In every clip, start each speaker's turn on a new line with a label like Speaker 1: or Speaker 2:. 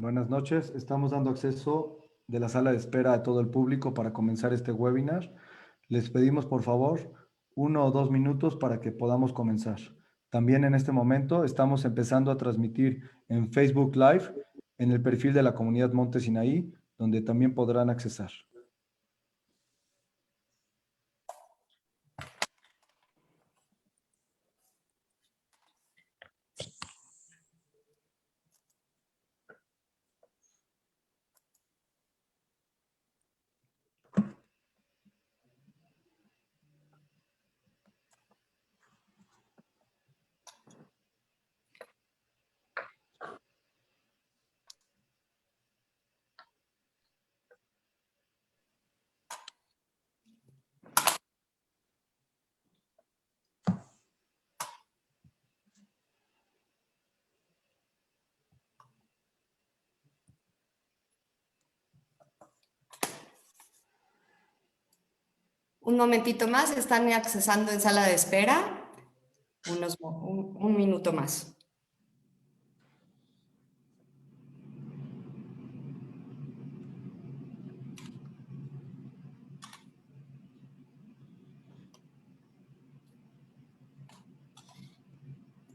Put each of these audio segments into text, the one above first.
Speaker 1: Buenas noches. Estamos dando acceso de la sala de espera a todo el público para comenzar este webinar. Les pedimos, por favor, 1 o 2 minutos para que podamos comenzar. También en este momento estamos empezando a transmitir en Facebook Live, en el perfil de la comunidad Monte Sinaí, donde también podrán accesar.
Speaker 2: Un momentito más, están accesando en sala de espera. Un minuto más.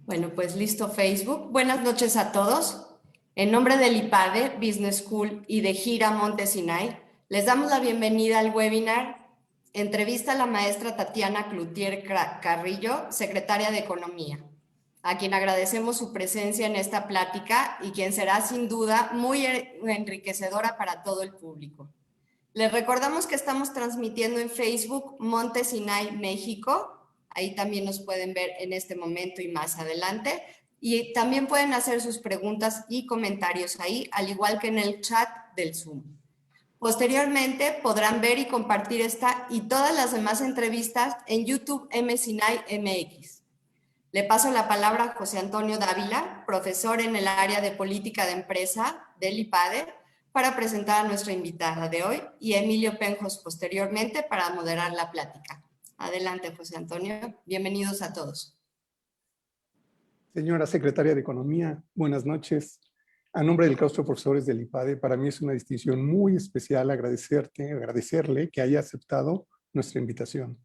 Speaker 2: Bueno, pues listo Facebook. Buenas noches a todos. En nombre del IPADE, Business School y de Gira Monte Sinaí, les damos la bienvenida al webinar Entrevista a la maestra Tatiana Cloutier Carrillo, secretaria de Economía, a quien agradecemos su presencia en esta plática y quien será sin duda muy enriquecedora para todo el público. Les recordamos que estamos transmitiendo en Facebook Monte Sinaí, México. Ahí también nos pueden ver en este momento y más adelante. Y también pueden hacer sus preguntas y comentarios ahí, al igual que en el chat del Zoom. Posteriormente podrán ver y compartir esta y todas las demás entrevistas en YouTube M Sinaí MX. Le paso la palabra a José Antonio Dávila, profesor en el área de política de empresa del IPADE, para presentar a nuestra invitada de hoy, y Emilio Penjos posteriormente para moderar la plática. Adelante, José Antonio. Bienvenidos a todos.
Speaker 3: Señora Secretaria de Economía, buenas noches. A nombre del claustro de profesores del IPADE, para mí es una distinción muy especial agradecerle que haya aceptado nuestra invitación.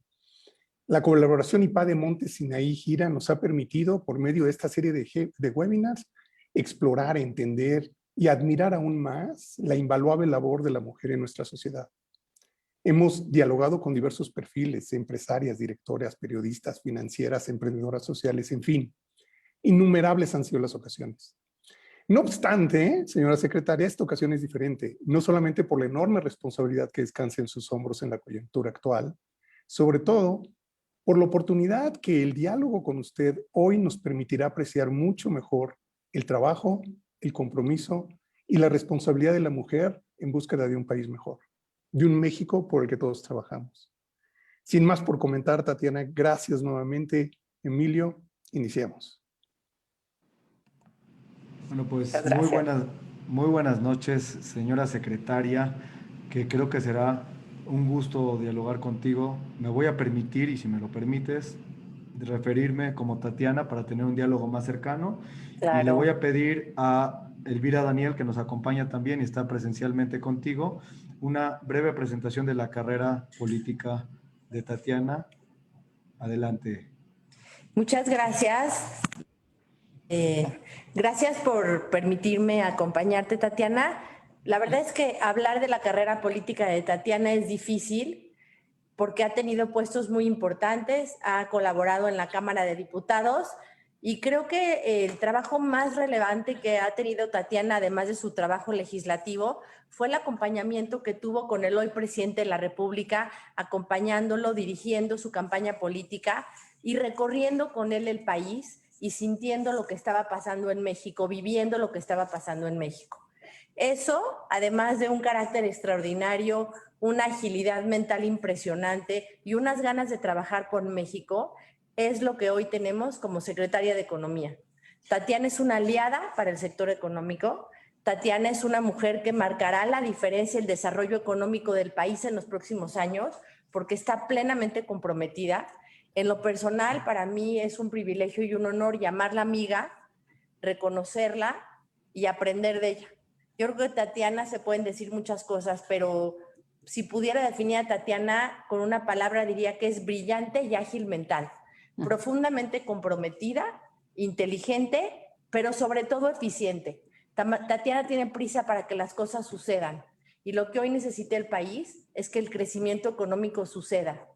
Speaker 3: La colaboración IPADE Monte Sinaí Gira nos ha permitido, por medio de esta serie de webinars, explorar, entender y admirar aún más la invaluable labor de la mujer en nuestra sociedad. Hemos dialogado con diversos perfiles, empresarias, directoras, periodistas, financieras, emprendedoras sociales, en fin, innumerables han sido las ocasiones. No obstante, señora secretaria, esta ocasión es diferente, no solamente por la enorme responsabilidad que descansa en sus hombros en la coyuntura actual, sobre todo por la oportunidad que el diálogo con usted hoy nos permitirá apreciar mucho mejor el trabajo, el compromiso y la responsabilidad de la mujer en búsqueda de un país mejor, de un México por el que todos trabajamos. Sin más por comentar, Tatiana, gracias nuevamente. Emilio, iniciemos.
Speaker 1: Bueno, pues muy buenas noches, señora secretaria, que creo que será un gusto dialogar contigo. Me voy a permitir, y si me lo permites, referirme como Tatiana para tener un diálogo más cercano.
Speaker 4: Claro.
Speaker 1: Y le voy a pedir a Elvira Daniel, que nos acompaña también y está presencialmente contigo, una breve presentación de la carrera política de Tatiana. Adelante.
Speaker 4: Muchas gracias. Gracias por permitirme acompañarte, Tatiana. La verdad es que hablar de la carrera política de Tatiana es difícil porque ha tenido puestos muy importantes, ha colaborado en la Cámara de Diputados y creo que el trabajo más relevante que ha tenido Tatiana, además de su trabajo legislativo, fue el acompañamiento que tuvo con el hoy presidente de la República, acompañándolo, dirigiendo su campaña política y recorriendo con él el país y sintiendo lo que estaba pasando en México, viviendo lo que estaba pasando en México. Eso, además de un carácter extraordinario, una agilidad mental impresionante y unas ganas de trabajar por México, es lo que hoy tenemos como secretaria de Economía. Tatiana es una aliada para el sector económico. Tatiana es una mujer que marcará la diferencia, el desarrollo económico del país en los próximos años, porque está plenamente comprometida. En lo personal, para mí es un privilegio y un honor llamarla amiga, reconocerla y aprender de ella. Yo creo que Tatiana se pueden decir muchas cosas, pero si pudiera definir a Tatiana con una palabra, diría que es brillante y ágil mental, profundamente comprometida, inteligente, pero sobre todo eficiente. Tatiana tiene prisa para que las cosas sucedan, y lo que hoy necesita el país es que el crecimiento económico suceda.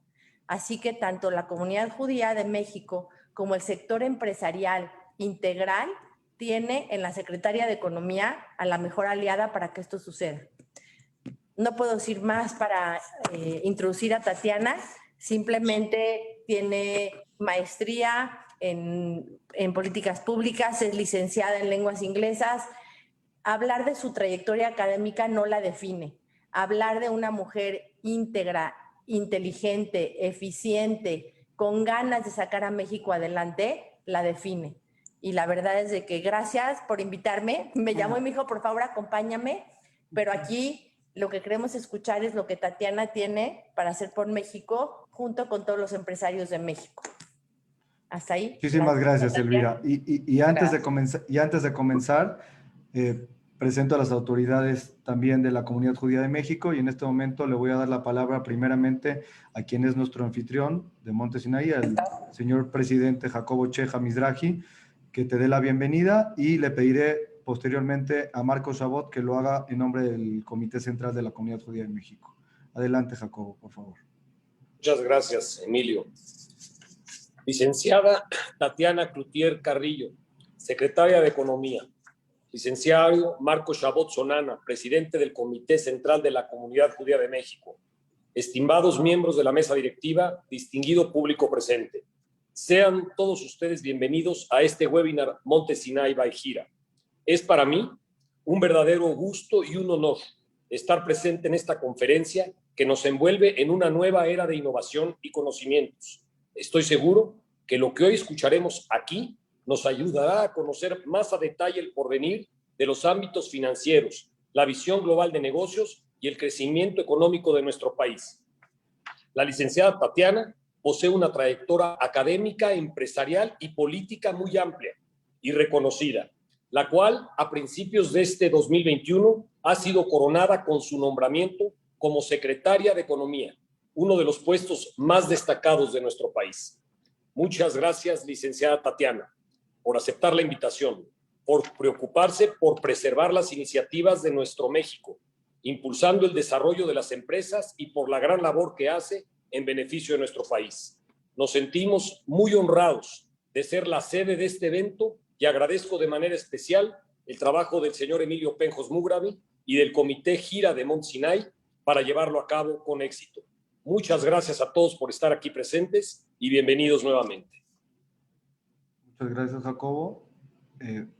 Speaker 4: Así que tanto la comunidad judía de México como el sector empresarial integral tiene en la Secretaría de Economía a la mejor aliada para que esto suceda. No puedo decir más para introducir a Tatiana, simplemente tiene maestría en políticas públicas, es licenciada en lenguas inglesas. Hablar de su trayectoria académica no la define. Hablar de una mujer íntegra, inteligente, eficiente, con ganas de sacar a México adelante, la define. Y la verdad es de que gracias por invitarme. Me llamó y me dijo, por favor, acompáñame. Pero aquí lo que queremos escuchar es lo que Tatiana tiene para hacer por México, junto con todos los empresarios de México. Hasta ahí.
Speaker 1: Muchísimas gracias, Elvira. Y antes de comenzar, presento a las autoridades también de la Comunidad Judía de México, y en este momento le voy a dar la palabra primeramente a quien es nuestro anfitrión de Monte Sinaí, al señor presidente Jacobo Cheja Mizrahi, que te dé la bienvenida, y le pediré posteriormente a Marco Chabot que lo haga en nombre del Comité Central de la Comunidad Judía de México. Adelante, Jacobo, por favor.
Speaker 5: Muchas gracias, Emilio. Licenciada Tatiana Cloutier Carrillo, secretaria de Economía. Licenciado Marco Chabot Sonana, presidente del Comité Central de la Comunidad Judía de México. Estimados miembros de la mesa directiva, distinguido público presente. Sean todos ustedes bienvenidos a este webinar Monte Sinaí by Gira. Es para mí un verdadero gusto y un honor estar presente en esta conferencia que nos envuelve en una nueva era de innovación y conocimientos. Estoy seguro que lo que hoy escucharemos aquí nos ayudará a conocer más a detalle el porvenir de los ámbitos financieros, la visión global de negocios y el crecimiento económico de nuestro país. La licenciada Tatiana posee una trayectoria académica, empresarial y política muy amplia y reconocida, la cual a principios de este 2021 ha sido coronada con su nombramiento como secretaria de Economía, uno de los puestos más destacados de nuestro país. Muchas gracias, licenciada Tatiana, por aceptar la invitación, por preocuparse por preservar las iniciativas de nuestro México, impulsando el desarrollo de las empresas y por la gran labor que hace en beneficio de nuestro país. Nos sentimos muy honrados de ser la sede de este evento y agradezco de manera especial el trabajo del señor Emilio Penjos Mugravi y del Comité Gira de Monte Sinaí para llevarlo a cabo con éxito. Muchas gracias a todos por estar aquí presentes y bienvenidos nuevamente.
Speaker 1: Muchas gracias, Jacobo.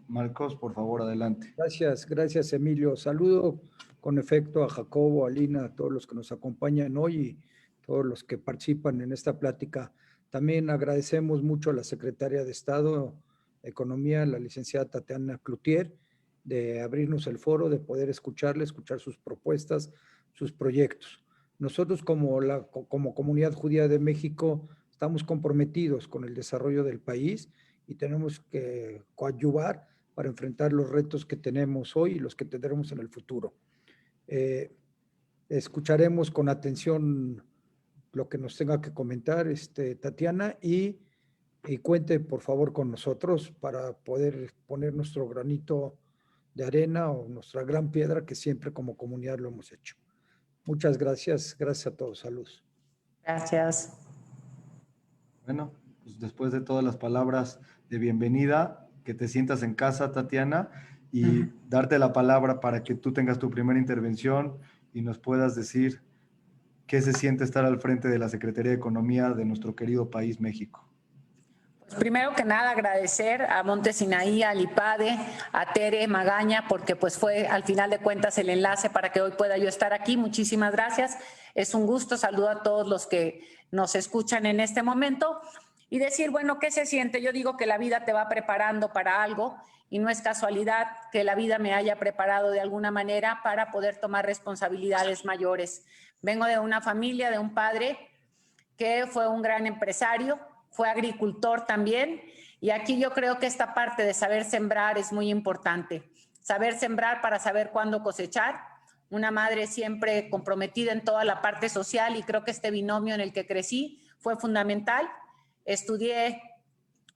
Speaker 1: Marcos, por favor, adelante.
Speaker 6: Gracias, Emilio. Saludo con efecto a Jacobo, a Lina, a todos los que nos acompañan hoy y todos los que participan en esta plática. También agradecemos mucho a la secretaria de Estado de Economía, la licenciada Tatiana Cloutier, de abrirnos el foro, de poder escuchar sus propuestas, sus proyectos. Nosotros como Comunidad Judía de México estamos comprometidos con el desarrollo del país y tenemos que coadyuvar para enfrentar los retos que tenemos hoy y los que tendremos en el futuro. Escucharemos con atención lo que nos tenga que comentar Tatiana y cuente por favor con nosotros para poder poner nuestro granito de arena o nuestra gran piedra que siempre como comunidad lo hemos hecho. Muchas gracias a todos. Salud.
Speaker 4: Gracias.
Speaker 1: Bueno, pues después de todas las palabras de bienvenida, que te sientas en casa, Tatiana, y darte la palabra para que tú tengas tu primera intervención y nos puedas decir qué se siente estar al frente de la Secretaría de Economía de nuestro querido país, México.
Speaker 7: Primero que nada, agradecer a Monte Sinaí, al IPADE, a Tere Magaña, porque pues fue al final de cuentas el enlace para que hoy pueda yo estar aquí. Muchísimas gracias. Es un gusto. Saludo a todos los que nos escuchan en este momento y decir, bueno, ¿qué se siente? Yo digo que la vida te va preparando para algo y no es casualidad que la vida me haya preparado de alguna manera para poder tomar responsabilidades mayores. Vengo de una familia, de un padre que fue un gran empresario, fue agricultor también, y aquí yo creo que esta parte de saber sembrar es muy importante. saber sembrar para saber cuándo cosechar, una madre siempre comprometida en toda la parte social, y creo que este binomio en el que crecí fue fundamental. Estudié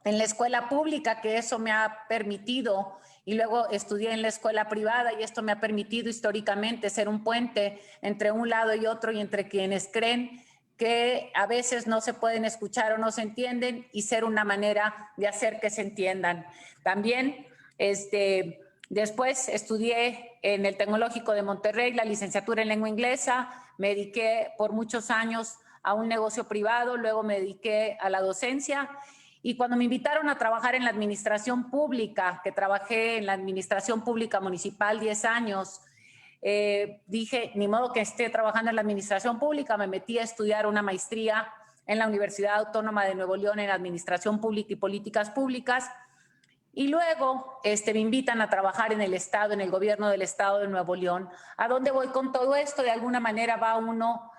Speaker 7: en la escuela pública, que eso me ha permitido, y luego estudié en la escuela privada, y esto me ha permitido históricamente ser un puente entre un lado y otro, y entre quienes creen que a veces no se pueden escuchar o no se entienden, y ser una manera de hacer que se entiendan. También después estudié en el Tecnológico de Monterrey la licenciatura en lengua inglesa, me dediqué por muchos años a un negocio privado, luego me dediqué a la docencia, y cuando me invitaron a trabajar en la administración pública, que trabajé en la administración pública municipal 10 años, dije, ni modo que esté trabajando en la administración pública, me metí a estudiar una maestría en la Universidad Autónoma de Nuevo León en Administración Pública y Políticas Públicas, y luego me invitan a trabajar en el Estado, en el gobierno del Estado de Nuevo León. ¿A dónde voy con todo esto? De alguna manera va uno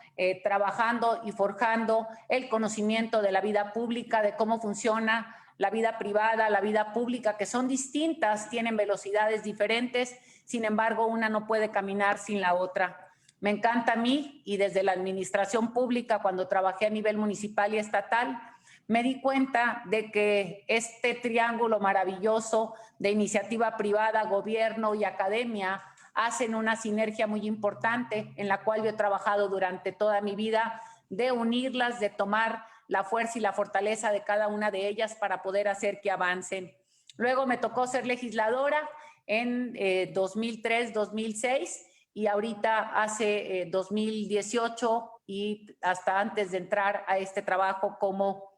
Speaker 7: trabajando y forjando el conocimiento de la vida pública, de cómo funciona la vida privada, la vida pública, que son distintas, tienen velocidades diferentes, sin embargo, una no puede caminar sin la otra. Me encanta a mí, y desde la administración pública, cuando trabajé a nivel municipal y estatal, me di cuenta de que este triángulo maravilloso de iniciativa privada, gobierno y academia hacen una sinergia muy importante, en la cual yo he trabajado durante toda mi vida, de unirlas, de tomar la fuerza y la fortaleza de cada una de ellas para poder hacer que avancen. Luego me tocó ser legisladora en 2003, 2006, y ahorita hace 2018 y hasta antes de entrar a este trabajo como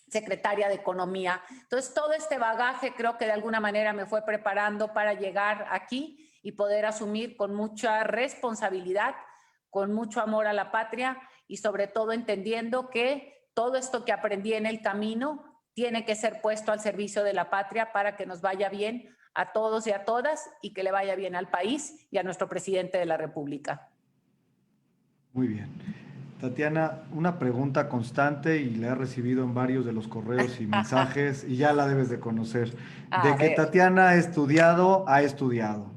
Speaker 7: secretaria de Economía. Entonces, todo este bagaje creo que de alguna manera me fue preparando para llegar aquí y poder asumir con mucha responsabilidad, con mucho amor a la patria, y sobre todo entendiendo que todo esto que aprendí en el camino tiene que ser puesto al servicio de la patria para que nos vaya bien a todos y a todas, y que le vaya bien al país y a nuestro presidente de la República.
Speaker 1: Muy bien. Tatiana, una pregunta constante, y la he recibido en varios de los correos y mensajes, y ya la debes de conocer. De que Tatiana ha estudiado.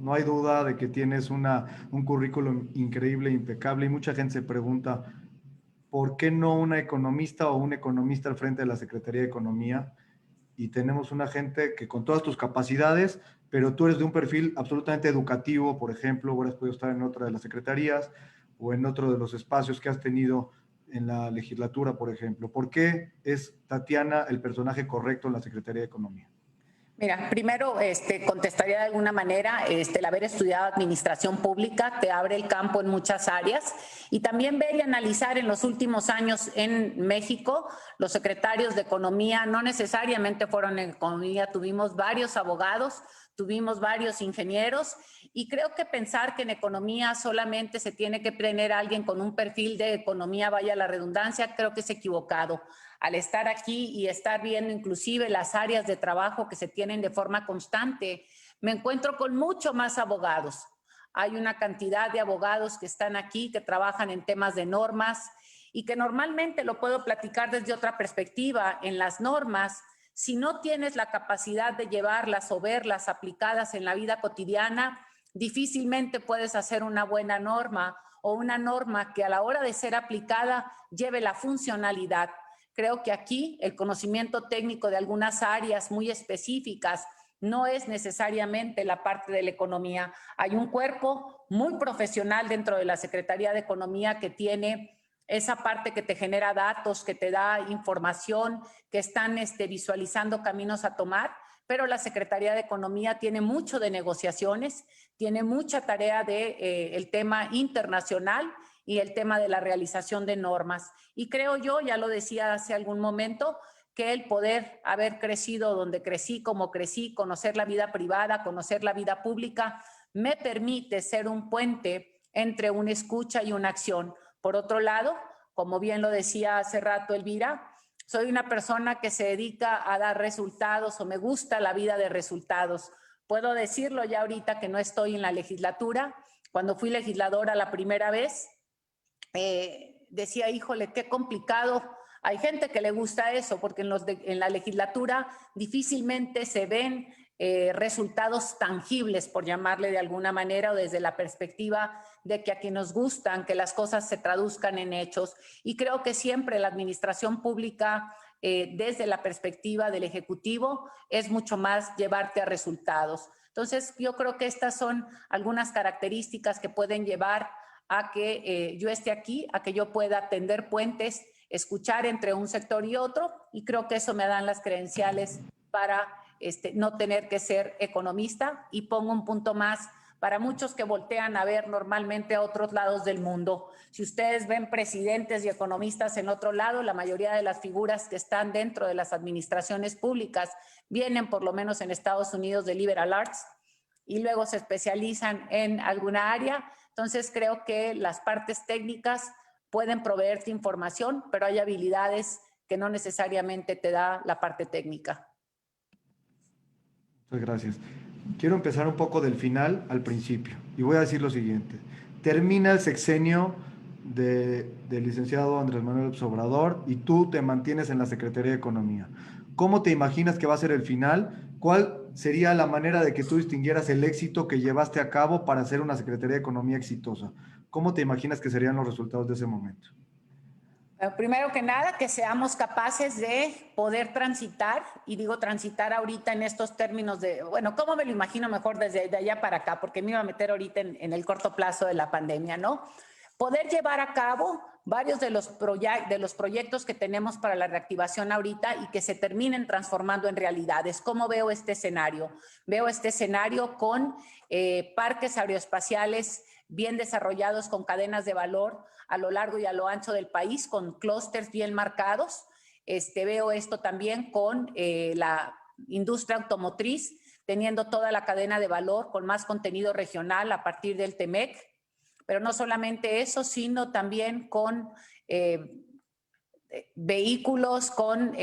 Speaker 1: No hay duda de que tienes un currículum increíble, impecable, y mucha gente se pregunta, ¿por qué no una economista o un economista al frente de la Secretaría de Economía? Y tenemos una gente que con todas tus capacidades, pero tú eres de un perfil absolutamente educativo, por ejemplo, hubieras podido estar en otra de las secretarías o en otro de los espacios que has tenido en la legislatura, por ejemplo. ¿Por qué es Tatiana el personaje correcto en la Secretaría de Economía?
Speaker 7: Mira, primero contestaría de alguna manera, el haber estudiado administración pública te abre el campo en muchas áreas, y también ver y analizar en los últimos años en México, los secretarios de Economía no necesariamente fueron en Economía, tuvimos varios abogados, tuvimos varios ingenieros, y creo que pensar que en economía solamente se tiene que tener a alguien con un perfil de economía, vaya la redundancia, creo que es equivocado. Al estar aquí y estar viendo inclusive las áreas de trabajo que se tienen de forma constante, me encuentro con mucho más abogados. Hay una cantidad de abogados que están aquí, que trabajan en temas de normas, y que normalmente lo puedo platicar desde otra perspectiva. En las normas, si no tienes la capacidad de llevarlas o verlas aplicadas en la vida cotidiana, difícilmente puedes hacer una buena norma, o una norma que a la hora de ser aplicada lleve la funcionalidad. Creo que aquí el conocimiento técnico de algunas áreas muy específicas no es necesariamente la parte de la economía. Hay un cuerpo muy profesional dentro de la Secretaría de Economía que tiene esa parte que te genera datos, que te da información, que están visualizando caminos a tomar, pero la Secretaría de Economía tiene mucho de negociaciones, tiene mucha tarea de el tema internacional y el tema de la realización de normas. Y creo yo, ya lo decía hace algún momento, que el poder haber crecido donde crecí, como crecí, conocer la vida privada, conocer la vida pública, me permite ser un puente entre una escucha y una acción. Por otro lado, como bien lo decía hace rato Elvira, soy una persona que se dedica a dar resultados, o me gusta la vida de resultados. Puedo decirlo ya ahorita que no estoy en la legislatura. Cuando fui legisladora la primera vez, decía, híjole, qué complicado. Hay gente que le gusta eso, porque en la legislatura difícilmente se ven resultados tangibles, por llamarle de alguna manera, o desde la perspectiva de que a quien nos gustan que las cosas se traduzcan en hechos. Y creo que siempre la administración pública, desde la perspectiva del Ejecutivo, es mucho más llevarte a resultados. Entonces, yo creo que estas son algunas características que pueden llevar a que yo esté aquí, a que yo pueda tender puentes, escuchar entre un sector y otro, y creo que eso me dan las credenciales para no tener que ser economista. Y pongo un punto más, para muchos que voltean a ver normalmente a otros lados del mundo. Si ustedes ven presidentes y economistas en otro lado, la mayoría de las figuras que están dentro de las administraciones públicas vienen, por lo menos en Estados Unidos, de liberal arts y luego se especializan en alguna área. Entonces creo que las partes técnicas pueden proveerte información, pero hay habilidades que no necesariamente te da la parte técnica.
Speaker 1: Muchas gracias. Quiero empezar un poco del final al principio y voy a decir lo siguiente. Termina el sexenio del licenciado Andrés Manuel López Obrador y tú te mantienes en la Secretaría de Economía. ¿Cómo te imaginas que va a ser el final? ¿Cuál sería la manera de que tú distinguieras el éxito que llevaste a cabo para hacer una Secretaría de Economía exitosa? ¿Cómo te imaginas que serían los resultados de ese momento?
Speaker 7: Primero que nada, que seamos capaces de poder transitar, y digo transitar ahorita en estos términos de, bueno, ¿cómo me lo imagino mejor desde de allá para acá? Porque me iba a meter ahorita en el corto plazo de la pandemia, ¿no? Poder llevar a cabo varios de los proyectos que tenemos para la reactivación ahorita y que se terminen transformando en realidades. ¿Cómo veo este escenario? Veo este escenario con parques aeroespaciales bien desarrollados, con cadenas de valor a lo largo y a lo ancho del país, con clústeres bien marcados. Veo esto también con la industria automotriz, teniendo toda la cadena de valor con más contenido regional a partir del TEMEC. Pero no solamente eso, sino también con vehículos, con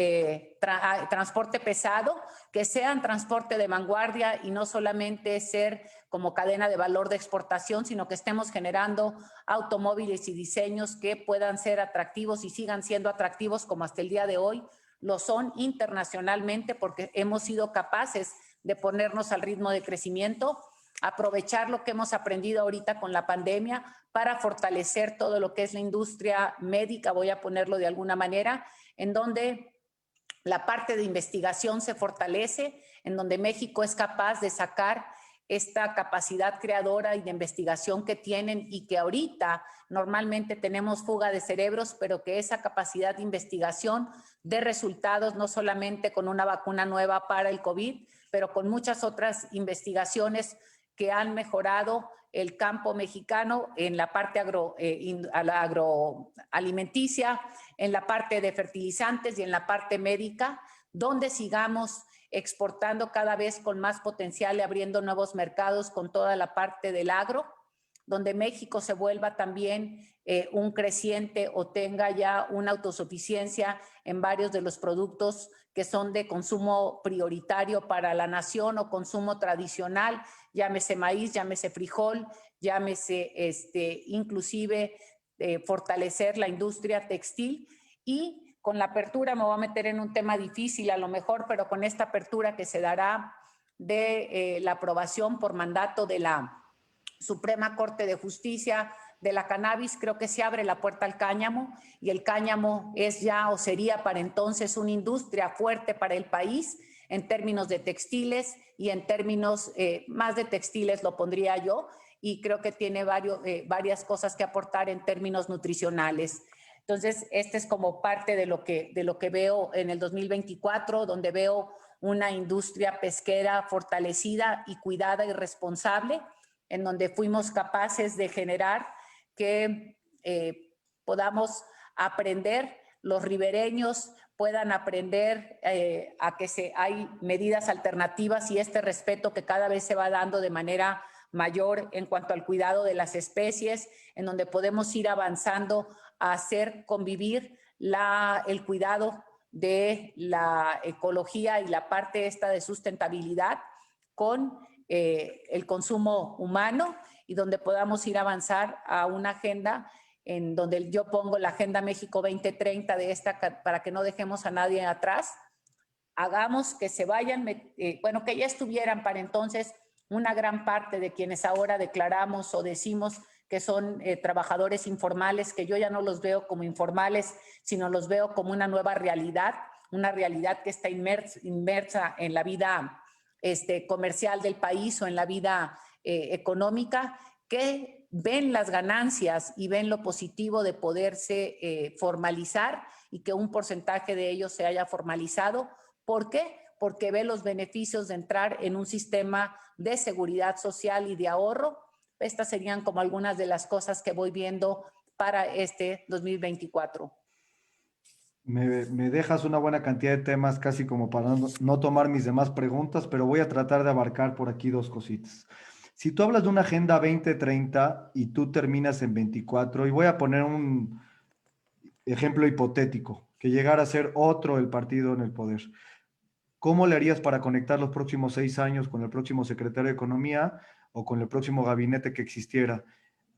Speaker 7: transporte pesado, que sean transporte de vanguardia y no solamente ser como cadena de valor de exportación, sino que estemos generando automóviles y diseños que puedan ser atractivos y sigan siendo atractivos como hasta el día de hoy lo son internacionalmente, porque hemos sido capaces de ponernos al ritmo de crecimiento, aprovechar lo que hemos aprendido ahorita con la pandemia para fortalecer todo lo que es la industria médica, voy a ponerlo de alguna manera, en donde la parte de investigación se fortalece, en donde México es capaz de sacar esta capacidad creadora y de investigación que tienen y que ahorita normalmente tenemos fuga de cerebros, pero que esa capacidad de investigación de resultados, no solamente con una vacuna nueva para el COVID, pero con muchas otras investigaciones que han mejorado el campo mexicano en la parte agroalimenticia, en la parte de fertilizantes y en la parte médica, donde sigamos exportando cada vez con más potencial y abriendo nuevos mercados con toda la parte del agro, donde México se vuelva también un creciente o tenga ya una autosuficiencia en varios de los productos que son de consumo prioritario para la nación o consumo tradicional, llámese maíz, llámese frijol, llámese inclusive fortalecer la industria textil. Y con la apertura, me voy a meter en un tema difícil a lo mejor, pero con esta apertura que se dará de la aprobación por mandato de la Suprema Corte de Justicia de la cannabis, creo que se abre la puerta al cáñamo, y el cáñamo es ya o sería para entonces una industria fuerte para el país en términos de textiles y en términos más de textiles lo pondría yo, y creo que tiene varias cosas que aportar en términos nutricionales. Entonces, este es como parte de lo que veo en el 2024, donde veo una industria pesquera fortalecida y cuidada y responsable, en donde fuimos capaces de generar que podamos aprender, los ribereños puedan aprender a que hay medidas alternativas y este respeto que cada vez se va dando de manera mayor en cuanto al cuidado de las especies, en donde podemos ir avanzando a hacer convivir el cuidado de la ecología y la parte esta de sustentabilidad con el consumo humano, y donde podamos ir a avanzar a una agenda en donde yo pongo la Agenda México 2030 para que no dejemos a nadie atrás, hagamos que se vayan, bueno, que ya estuvieran para entonces una gran parte de quienes ahora declaramos o decimos que son trabajadores informales, que yo ya no los veo como informales, sino los veo como una nueva realidad, una realidad que está inmersa en la vida comercial del país o en la vida económica, que ven las ganancias y ven lo positivo de poderse formalizar y que un porcentaje de ellos se haya formalizado. ¿Por qué? Porque ve los beneficios de entrar en un sistema de seguridad social y de ahorro. Estas serían como algunas de las cosas que voy viendo para este 2024.
Speaker 1: Me dejas una buena cantidad de temas casi como para no tomar mis demás preguntas, pero voy a tratar de abarcar por aquí dos cositas. Si tú hablas de una agenda 2030 y tú terminas en 24, y voy a poner un ejemplo hipotético, que llegara a ser otro el partido en el poder, ¿cómo le harías para conectar los próximos 6 años con el próximo secretario de Economía o con el próximo gabinete que existiera?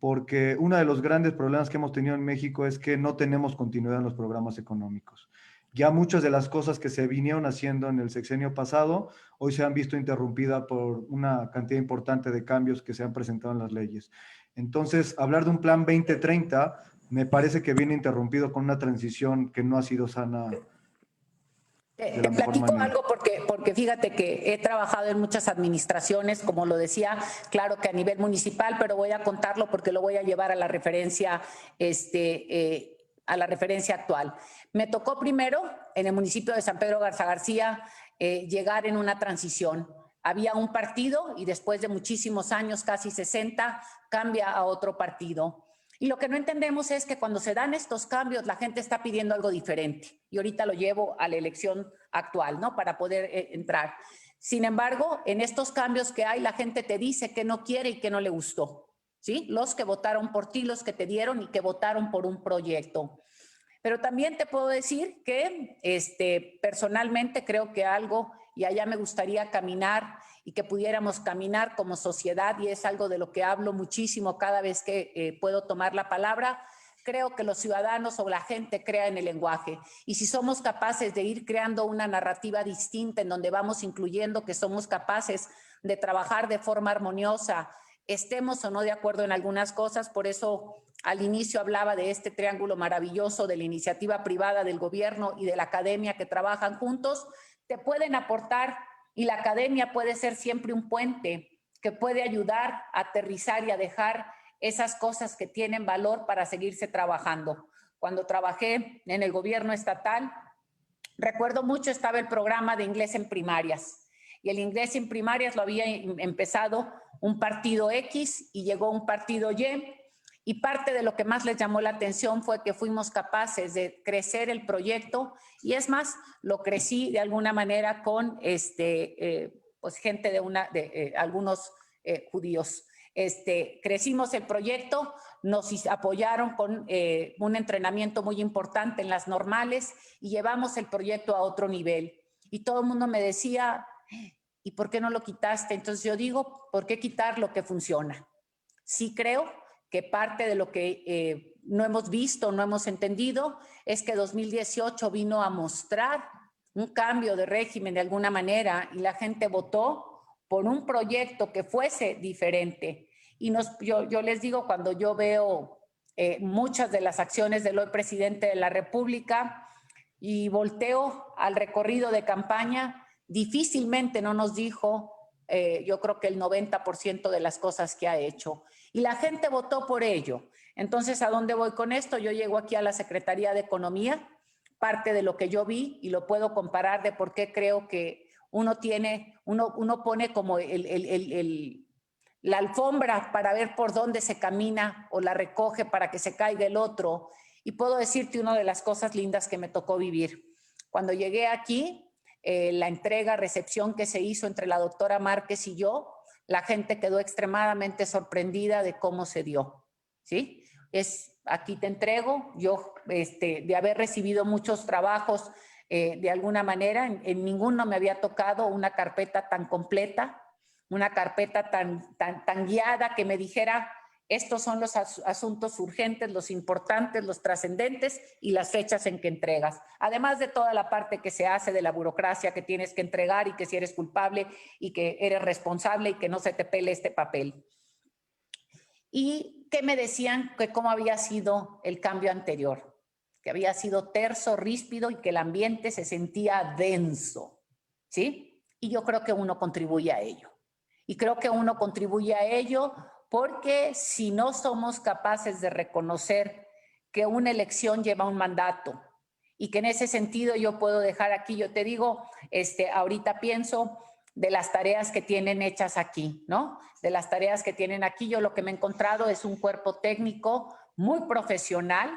Speaker 1: Porque uno de los grandes problemas que hemos tenido en México es que no tenemos continuidad en los programas económicos. Ya muchas de las cosas que se vinieron haciendo en el sexenio pasado, hoy se han visto interrumpidas por una cantidad importante de cambios que se han presentado en las leyes. Entonces, hablar de un plan 2030 me parece que viene interrumpido con una transición que no ha sido sana de la
Speaker 7: Te
Speaker 1: mejor
Speaker 7: platico
Speaker 1: manera.
Speaker 7: algo porque fíjate que he trabajado en muchas administraciones, como lo decía, claro que a nivel municipal, pero voy a contarlo porque lo voy a llevar a la referencia, a la referencia actual. Me tocó primero en el municipio de San Pedro Garza García llegar en una transición. Había un partido y después de muchísimos años, casi 60, cambia a otro partido. Y lo que no entendemos es que cuando se dan estos cambios, la gente está pidiendo algo diferente. Y ahorita lo llevo a la elección actual, ¿no? Para poder entrar. Sin embargo, en estos cambios que hay, la gente te dice que no quiere y que no le gustó, ¿sí? Los que votaron por ti, los que te dieron y que votaron por un proyecto. Pero también te puedo decir que personalmente creo que algo, y allá me gustaría caminar y que pudiéramos caminar como sociedad, y es algo de lo que hablo muchísimo cada vez que puedo tomar la palabra. Creo que los ciudadanos o la gente crea en el lenguaje, y si somos capaces de ir creando una narrativa distinta en donde vamos incluyendo que somos capaces de trabajar de forma armoniosa, estemos o no de acuerdo en algunas cosas. Por eso al inicio hablaba de este triángulo maravilloso de la iniciativa privada, del gobierno y de la academia que trabajan juntos, te pueden aportar, y la academia puede ser siempre un puente que puede ayudar a aterrizar y a dejar esas cosas que tienen valor para seguirse trabajando. Cuando trabajé en el gobierno estatal, recuerdo mucho, estaba el programa de inglés en primarias, y el inglés en primarias lo había empezado un partido X y llegó un partido Y, y parte de lo que más les llamó la atención fue que fuimos capaces de crecer el proyecto, y es más, lo crecí de alguna manera con pues gente de algunos judíos. Crecimos el proyecto, nos apoyaron con un entrenamiento muy importante en las normales y llevamos el proyecto a otro nivel. Y todo el mundo me decía, ¿y por qué no lo quitaste? Entonces yo digo, ¿por qué quitar lo que funciona? Sí creo que parte de lo que no hemos visto, no hemos entendido, es que 2018 vino a mostrar un cambio de régimen de alguna manera, y la gente votó por un proyecto que fuese diferente. Y yo les digo, cuando yo veo muchas de las acciones del hoy presidente de la República y volteo al recorrido de campaña, difícilmente no nos dijo, yo creo que el 90% de las cosas que ha hecho. Y la gente votó por ello. Entonces, ¿a dónde voy con esto? Yo llego aquí a la Secretaría de Economía, parte de lo que yo vi, y lo puedo comparar de por qué creo que uno pone como la alfombra para ver por dónde se camina, o la recoge para que se caiga el otro. Y puedo decirte una de las cosas lindas que me tocó vivir. Cuando llegué aquí, la entrega, recepción que se hizo entre la doctora Márquez y yo, la gente quedó extremadamente sorprendida de cómo se dio, ¿sí? Aquí te entrego, yo de haber recibido muchos trabajos, de alguna manera, en ninguno me había tocado una carpeta tan completa, una carpeta tan guiada, que me dijera Estos son los asuntos urgentes, los importantes, los trascendentes y las fechas en que entregas. Además de toda la parte que se hace de la burocracia que tienes que entregar y que si eres culpable y que eres responsable y que no se te pele este papel. ¿Y qué me decían? Que cómo había sido el cambio anterior, que había sido terso, ríspido y que el ambiente se sentía denso, ¿sí? Y yo creo que uno contribuye a ello. Y creo que uno contribuye a ello porque si no somos capaces de reconocer que una elección lleva un mandato y que en ese sentido yo puedo dejar aquí, yo te digo, ahorita pienso de las tareas que tienen hechas aquí, ¿no? De las tareas que tienen aquí, yo lo que me he encontrado es un cuerpo técnico muy profesional.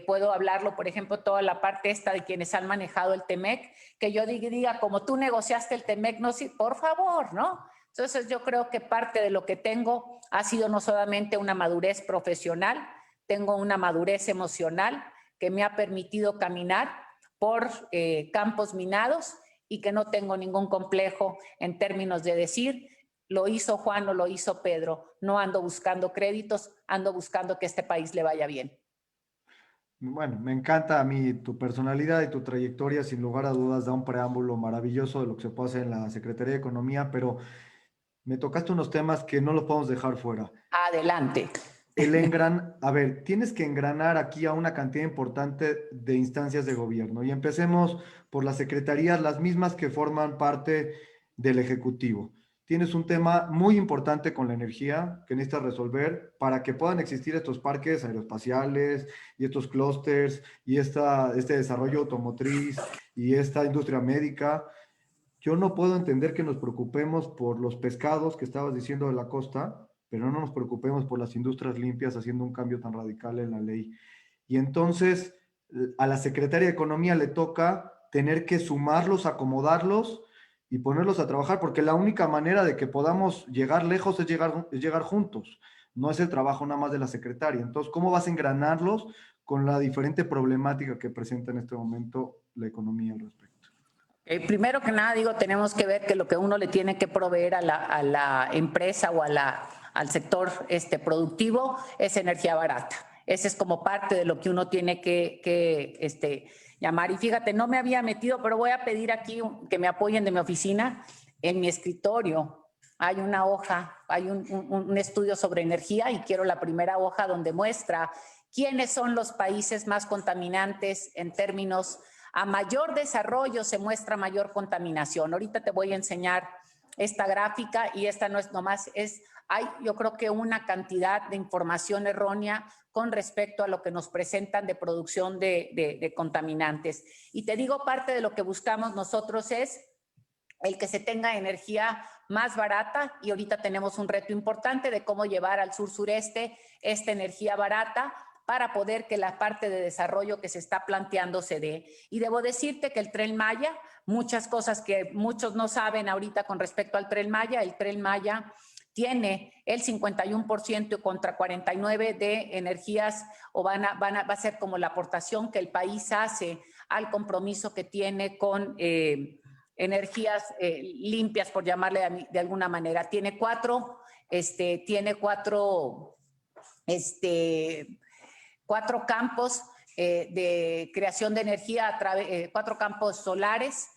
Speaker 7: Puedo hablarlo, por ejemplo, toda la parte esta de quienes han manejado el TEMEC, que yo diga, como tú negociaste el TEMEC, no, sí, por favor, ¿no? Entonces yo creo que parte de lo que tengo ha sido no solamente una madurez profesional, tengo una madurez emocional que me ha permitido caminar por campos minados y que no tengo ningún complejo en términos de decir, lo hizo Juan o lo hizo Pedro. No ando buscando créditos, ando buscando que este país le vaya bien.
Speaker 1: Bueno, me encanta a mí tu personalidad y tu trayectoria, sin lugar a dudas, da un preámbulo maravilloso de lo que se puede hacer en la Secretaría de Economía, pero me tocaste unos temas que no los podemos dejar fuera.
Speaker 7: Adelante.
Speaker 1: A ver, tienes que engranar aquí a una cantidad importante de instancias de gobierno y empecemos por las secretarías, las mismas que forman parte del Ejecutivo. Tienes un tema muy importante con la energía que necesitas resolver para que puedan existir estos parques aeroespaciales y estos clústeres y este desarrollo automotriz y esta industria médica. Yo no puedo entender que nos preocupemos por los pescados que estabas diciendo de la costa, pero no nos preocupemos por las industrias limpias haciendo un cambio tan radical en la ley. Y entonces a la Secretaría de Economía le toca tener que sumarlos, acomodarlos y ponerlos a trabajar, porque la única manera de que podamos llegar lejos es llegar juntos. No es el trabajo nada más de la secretaria. Entonces, ¿cómo vas a engranarlos con la diferente problemática que presenta en este momento la economía al respecto?
Speaker 7: Primero que nada, digo, tenemos que ver que lo que uno le tiene que proveer a la empresa o al sector productivo es energía barata. Ese es como parte de lo que uno tiene que llamar. Y fíjate, no me había metido, pero voy a pedir aquí que me apoyen de mi oficina. En mi escritorio hay una hoja, hay un estudio sobre energía y quiero la primera hoja donde muestra quiénes son los países más contaminantes en términos. A mayor desarrollo se muestra mayor contaminación. Ahorita te voy a enseñar esta gráfica y esta no es nomás, hay yo creo que una cantidad de información errónea con respecto a lo que nos presentan de producción de contaminantes. Y te digo, parte de lo que buscamos nosotros es el que se tenga energía más barata y ahorita tenemos un reto importante de cómo llevar al sur-sureste esta energía barata para poder que la parte de desarrollo que se está planteando se dé. Y debo decirte que el Tren Maya, muchas cosas que muchos no saben ahorita con respecto al Tren Maya, el Tren Maya tiene el 51% contra 49% de energías o va a ser como la aportación que el país hace al compromiso que tiene con energías limpias, por llamarle de alguna manera. Tiene cuatro campos de creación de energía, 4 campos solares.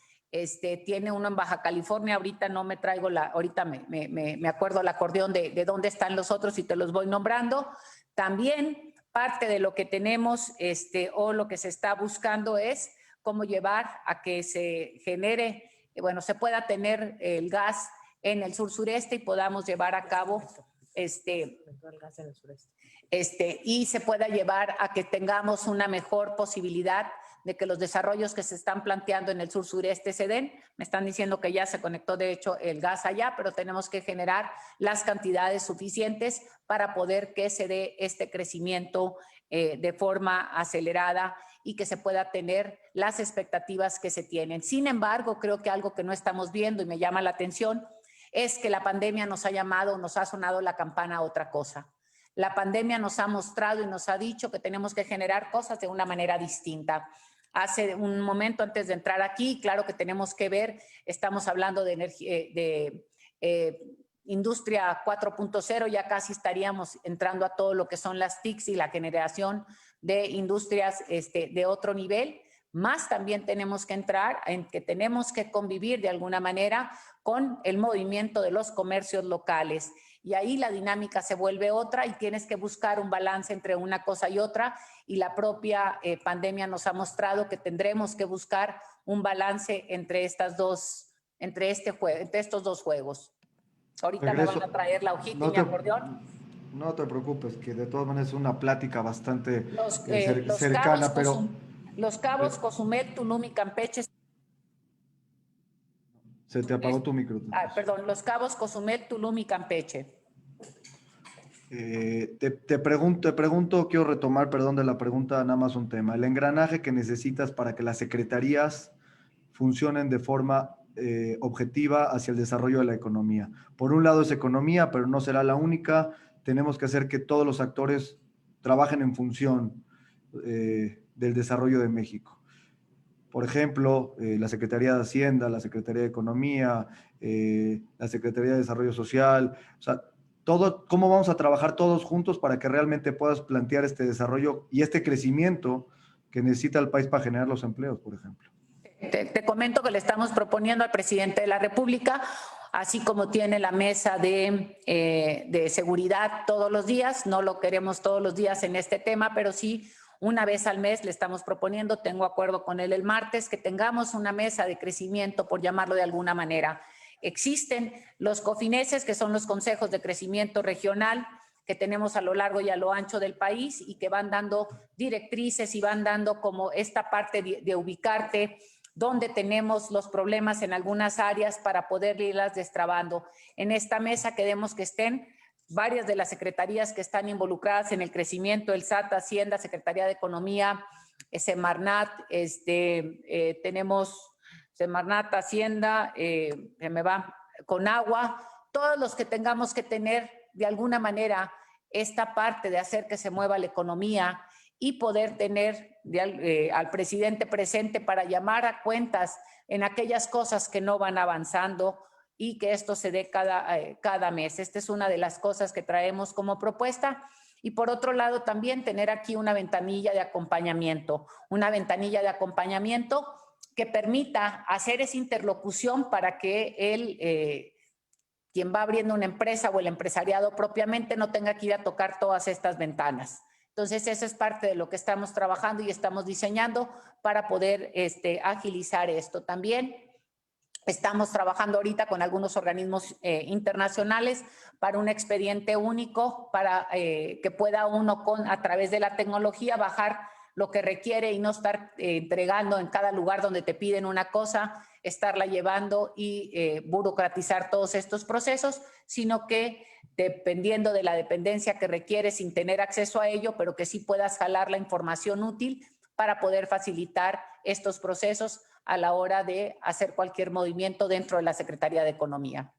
Speaker 7: Tiene uno en Baja California, ahorita no me traigo ahorita me acuerdo el acordeón de dónde están los otros y te los voy nombrando. También parte de lo que tenemos o lo que se está buscando es cómo llevar a que se genere, se pueda tener el gas en el sur-sureste y podamos llevar a cabo y se pueda llevar a que tengamos una mejor posibilidad de que los desarrollos que se están planteando en el sur-sureste se den. Me están diciendo que ya se conectó de hecho el gas allá, pero tenemos que generar las cantidades suficientes para poder que se dé este crecimiento de forma acelerada y que se pueda tener las expectativas que se tienen. Sin embargo, creo que algo que no estamos viendo y me llama la atención es que la pandemia nos ha sonado la campana a otra cosa. La pandemia nos ha mostrado y nos ha dicho que tenemos que generar cosas de una manera distinta. Hace un momento antes de entrar aquí, claro que tenemos que ver, estamos hablando de energía, Industria 4.0, ya casi estaríamos entrando a todo lo que son las TICs y la generación de industrias de otro nivel. Más también tenemos que entrar en que tenemos que convivir de alguna manera con el movimiento de los comercios locales. Y ahí la dinámica se vuelve otra y tienes que buscar un balance entre una cosa y otra. Y la propia pandemia nos ha mostrado que tendremos que buscar un balance entre estos dos juegos. Ahorita me van a traer la hojita y mi acordeón.
Speaker 1: No te preocupes, que de todas maneras es una plática bastante
Speaker 7: Los
Speaker 1: cercana, pero...
Speaker 7: Los Cabos, Cozumel, Tulum y Campeche.
Speaker 1: Se te apagó tu micro.
Speaker 7: Perdón, Los Cabos, Cozumel, Tulum y Campeche.
Speaker 1: Te pregunto, quiero retomar, perdón, de la pregunta, nada más un tema. El engranaje que necesitas para que las secretarías funcionen de forma objetiva hacia el desarrollo de la economía. Por un lado es economía, pero no será la única. Tenemos que hacer que todos los actores trabajen en función del desarrollo de México. Por ejemplo, la Secretaría de Hacienda, la Secretaría de Economía, la Secretaría de Desarrollo Social, o sea, cómo vamos a trabajar todos juntos para que realmente puedas plantear este desarrollo y este crecimiento que necesita el país para generar los empleos, por ejemplo.
Speaker 7: Te comento que le estamos proponiendo al presidente de la República, así como tiene la mesa de seguridad todos los días, no lo queremos todos los días en este tema, pero sí una vez al mes le estamos proponiendo, tengo acuerdo con él el martes, que tengamos una mesa de crecimiento, por llamarlo de alguna manera. Existen los COFINESES, que son los consejos de crecimiento regional, que tenemos a lo largo y a lo ancho del país y que van dando directrices y van dando como esta parte de ubicarte donde tenemos los problemas en algunas áreas para poder irlas destrabando. En esta mesa queremos que estén varias de las secretarías que están involucradas en el crecimiento, el SAT, Hacienda, Secretaría de Economía, Semarnat, tenemos Semarnat, Hacienda, Conagua, todos los que tengamos que tener de alguna manera esta parte de hacer que se mueva la economía y poder tener al presidente presente para llamar a cuentas en aquellas cosas que no van avanzando y que esto se dé cada mes. Esta es una de las cosas que traemos como propuesta. Y por otro lado, también tener aquí una ventanilla de acompañamiento que permita hacer esa interlocución para que quien va abriendo una empresa o el empresariado propiamente no tenga que ir a tocar todas estas ventanas. Entonces, eso es parte de lo que estamos trabajando y estamos diseñando para poder agilizar esto. También estamos trabajando ahorita con algunos organismos internacionales para un expediente único para que pueda uno a través de la tecnología bajar lo que requiere y no estar entregando en cada lugar donde te piden una cosa, estarla llevando y burocratizar todos estos procesos, sino que dependiendo de la dependencia que requiere sin tener acceso a ello, pero que sí puedas jalar la información útil para poder facilitar estos procesos a la hora de hacer cualquier movimiento dentro de la Secretaría de Economía.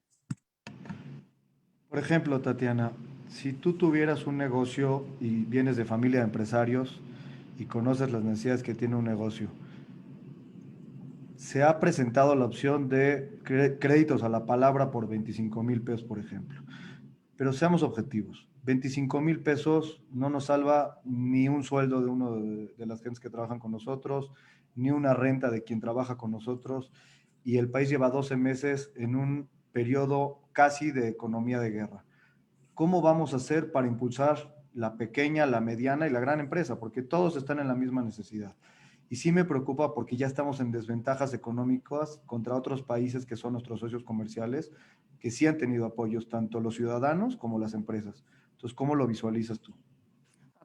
Speaker 1: Por ejemplo, Tatiana, si tú tuvieras un negocio y vienes de familia de empresarios y conoces las necesidades que tiene un negocio, se ha presentado la opción de créditos a la palabra por 25,000 pesos, por ejemplo. Pero seamos objetivos, 25,000 pesos no nos salva ni un sueldo de uno de las gentes que trabajan con nosotros, ni una renta de quien trabaja con nosotros, y el país lleva 12 meses en un periodo casi de economía de guerra. ¿Cómo vamos a hacer para impulsar la pequeña, la mediana y la gran empresa? Porque todos están en la misma necesidad. Y sí me preocupa porque ya estamos en desventajas económicas contra otros países que son nuestros socios comerciales, que sí han tenido apoyos, tanto los ciudadanos como las empresas. Entonces, ¿cómo lo visualizas tú?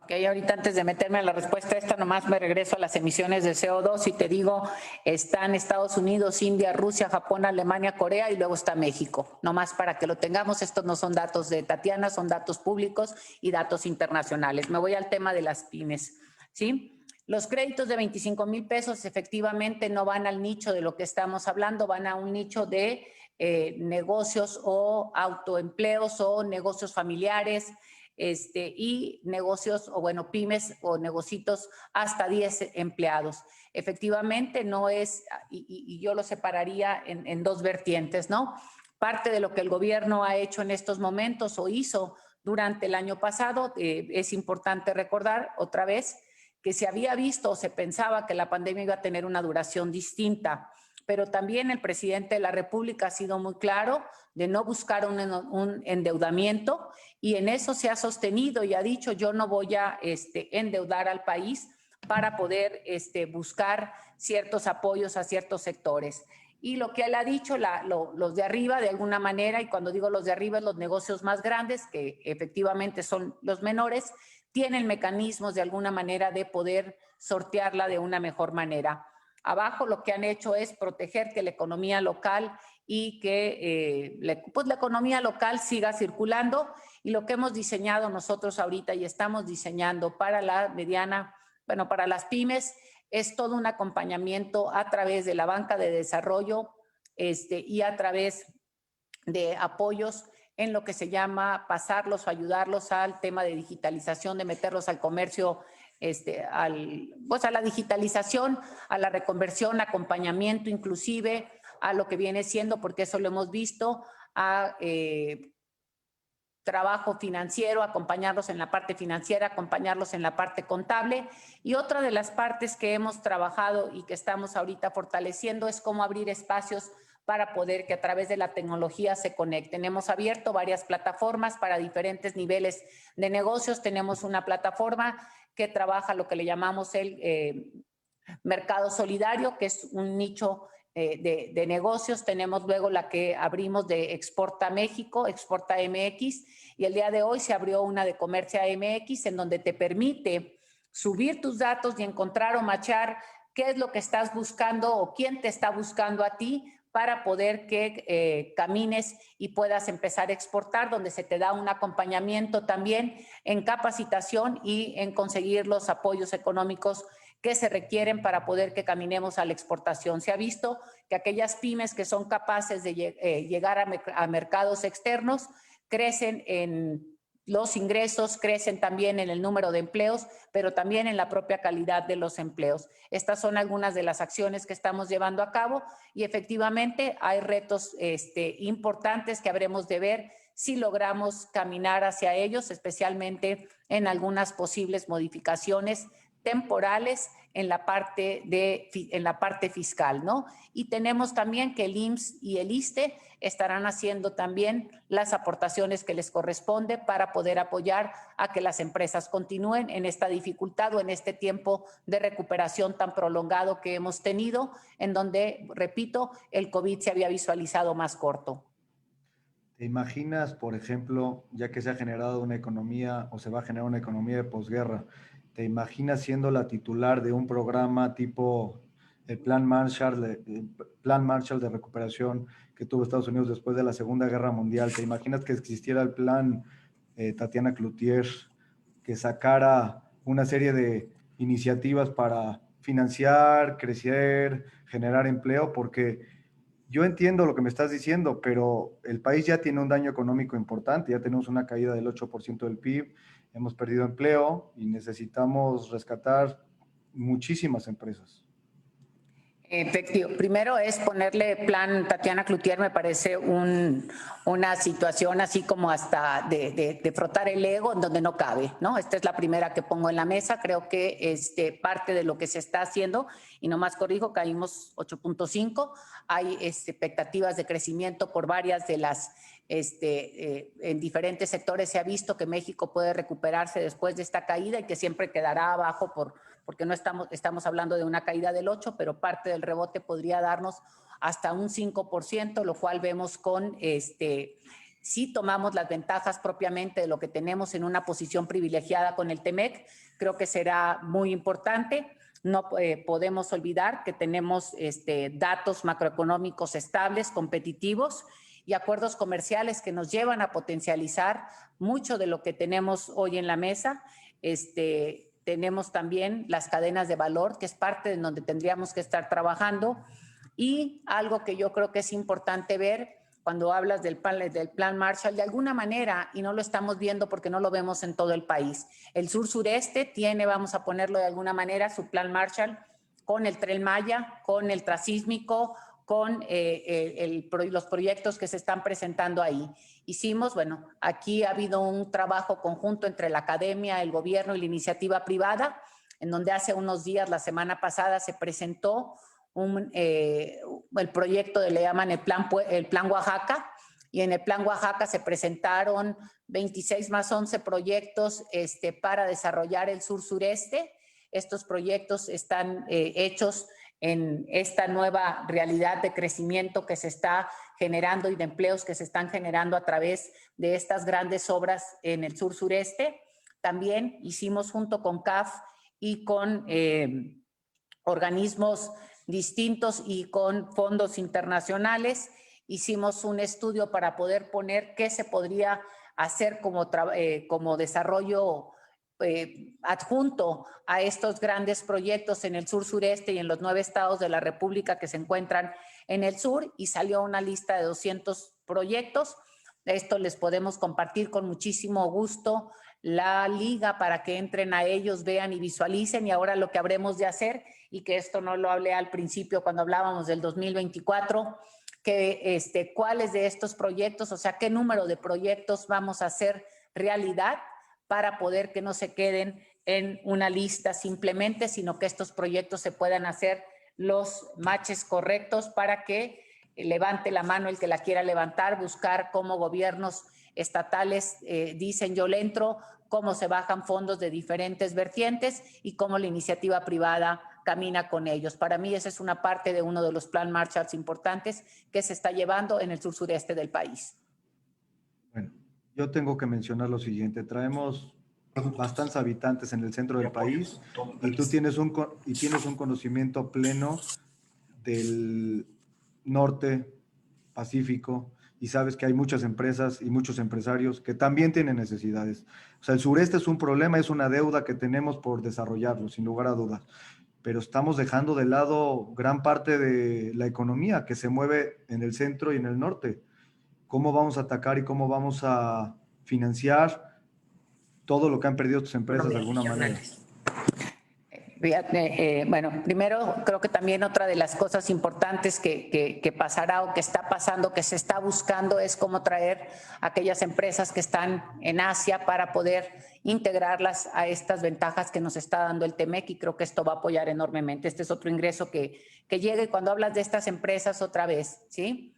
Speaker 7: Ok, ahorita antes de meterme a la respuesta esta, nomás me regreso a las emisiones de CO2 y te digo, están Estados Unidos, India, Rusia, Japón, Alemania, Corea y luego está México. Nomás para que lo tengamos, estos no son datos de Tatiana, son datos públicos y datos internacionales. Me voy al tema de las pymes, ¿sí? Los créditos de 25,000 pesos efectivamente no van al nicho de lo que estamos hablando, van a un nicho de negocios o autoempleos o negocios familiares y negocios o bueno, pymes o negocios hasta 10 empleados. Efectivamente no es, y yo lo separaría en dos vertientes, ¿no? parte de lo que el gobierno ha hecho en estos momentos o hizo durante el año pasado. Es importante recordar otra vez que se había visto o se pensaba que la pandemia iba a tener una duración distinta, pero también el presidente de la República ha sido muy claro de no buscar un endeudamiento, y en eso se ha sostenido y ha dicho: yo no voy a endeudar al país para poder buscar ciertos apoyos a ciertos sectores. Y lo que él ha dicho, los de arriba de alguna manera, y cuando digo los de arriba es los negocios más grandes, que efectivamente son los menores, tienen mecanismos de alguna manera de poder sortearla de una mejor manera. Abajo lo que han hecho es proteger que la economía local y que la economía local siga circulando, y lo que hemos diseñado nosotros ahorita y estamos diseñando para la mediana, bueno, para las pymes, es todo un acompañamiento a través de la banca de desarrollo y a través de apoyos en lo que se llama pasarlos o ayudarlos al tema de digitalización, de meterlos al comercio, a la digitalización, a la reconversión, acompañamiento inclusive a lo que viene siendo, porque eso lo hemos visto, a trabajo financiero, acompañarlos en la parte financiera, acompañarlos en la parte contable. Y otra de las partes que hemos trabajado y que estamos ahorita fortaleciendo es cómo abrir espacios para poder que a través de la tecnología se conecten. Hemos abierto varias plataformas para diferentes niveles de negocios. Tenemos una plataforma que trabaja lo que le llamamos el mercado solidario, que es un nicho de negocios. Tenemos luego la que abrimos de Exporta México, Exporta MX, y el día de hoy se abrió una de Comercia MX, en donde te permite subir tus datos y encontrar o machar qué es lo que estás buscando o quién te está buscando a ti para poder que camines y puedas empezar a exportar, donde se te da un acompañamiento también en capacitación y en conseguir los apoyos económicos que se requieren para poder que caminemos a la exportación. Se ha visto que aquellas pymes que son capaces de llegar a mercados externos crecen en los ingresos, crecen también en el número de empleos, pero también en la propia calidad de los empleos. Estas son algunas de las acciones que estamos llevando a cabo, y efectivamente hay retos importantes que habremos de ver si logramos caminar hacia ellos, especialmente en algunas posibles modificaciones temporales en la parte fiscal, ¿no? Y tenemos también que el IMSS y el ISSSTE estarán haciendo también las aportaciones que les corresponde para poder apoyar a que las empresas continúen en esta dificultad o en este tiempo de recuperación tan prolongado que hemos tenido, en donde, repito, el COVID se había visualizado más corto.
Speaker 1: ¿Te imaginas, por ejemplo, ya que se ha generado una economía o se va a generar una economía de posguerra, te imaginas siendo la titular de un programa tipo el Plan Marshall de recuperación que tuvo Estados Unidos después de la Segunda Guerra Mundial? ¿Te imaginas que existiera el plan Tatiana Cloutier, que sacara una serie de iniciativas para financiar, crecer, generar empleo? Porque yo entiendo lo que me estás diciendo, pero el país ya tiene un daño económico importante, ya tenemos una caída del 8% del PIB, hemos perdido empleo y necesitamos rescatar muchísimas empresas.
Speaker 7: Efectivo. Primero es ponerle plan Tatiana Cloutier, me parece una situación así como hasta de frotar el ego en donde no cabe, ¿no? Esta es la primera que pongo en la mesa. Creo que parte de lo que se está haciendo, y nomás corrijo, caímos 8.5, hay expectativas de crecimiento por varias de las, en diferentes sectores se ha visto que México puede recuperarse después de esta caída y que siempre quedará abajo porque no estamos hablando de una caída del 8, pero parte del rebote podría darnos hasta un 5%, lo cual vemos con, si tomamos las ventajas propiamente de lo que tenemos en una posición privilegiada con el TEMEC, creo que será muy importante. No podemos olvidar que tenemos datos macroeconómicos estables, competitivos y acuerdos comerciales que nos llevan a potencializar mucho de lo que tenemos hoy en la mesa. Tenemos también las cadenas de valor, que es parte de donde tendríamos que estar trabajando. Y algo que yo creo que es importante ver cuando hablas del plan Marshall, de alguna manera, y no lo estamos viendo porque no lo vemos en todo el país. El sur-sureste tiene, vamos a ponerlo de alguna manera, su plan Marshall con el Tren Maya, con el transísmico, con los proyectos que se están presentando ahí. Hicimos, bueno, aquí ha habido un trabajo conjunto entre la academia, el gobierno y la iniciativa privada, en donde hace unos días, la semana pasada, se presentó el proyecto le llaman el Plan Oaxaca, y en el Plan Oaxaca se presentaron 26 más 11 proyectos para desarrollar el sur-sureste. Estos proyectos están hechos en esta nueva realidad de crecimiento que se está generando y de empleos que se están generando a través de estas grandes obras en el sur-sureste. También hicimos junto con CAF y con organismos distintos y con fondos internacionales, hicimos un estudio para poder poner qué se podría hacer como desarrollo adjunto a estos grandes proyectos en el sur-sureste y en los 9 estados de la República que se encuentran en el sur, y salió una lista de 200 proyectos. Esto les podemos compartir con muchísimo gusto la liga para que entren a ellos, vean y visualicen. Y ahora lo que habremos de hacer, y que esto no lo hablé al principio cuando hablábamos del 2024, que cuáles de estos proyectos, o sea, qué número de proyectos vamos a hacer realidad para poder que no se queden en una lista simplemente, sino que estos proyectos se puedan hacer los matches correctos para que levante la mano el que la quiera levantar, buscar cómo gobiernos estatales dicen yo le entro, cómo se bajan fondos de diferentes vertientes y cómo la iniciativa privada camina con ellos. Para mí esa es una parte de uno de los Plan Marshalls importantes que se está llevando en el sur-sureste del país.
Speaker 1: Bueno, yo tengo que mencionar lo siguiente. Traemos bastantes habitantes en el centro del país y tú tienes un conocimiento pleno del norte Pacífico, y sabes que hay muchas empresas y muchos empresarios que también tienen necesidades. O sea, el sureste es un problema, es una deuda que tenemos por desarrollarlo, sin lugar a dudas. Pero estamos dejando de lado gran parte de la economía que se mueve en el centro y en el norte. ¿Cómo vamos a atacar y cómo vamos a financiar todo lo que han perdido tus empresas de alguna manera?
Speaker 7: Bueno, primero creo que también otra de las cosas importantes que pasará o que está pasando, que se está buscando, es cómo traer aquellas empresas que están en Asia para poder integrarlas a estas ventajas que nos está dando el TEMEC, y creo que esto va a apoyar enormemente. Este es otro ingreso que llega. Y cuando hablas de estas empresas otra vez, ¿sí?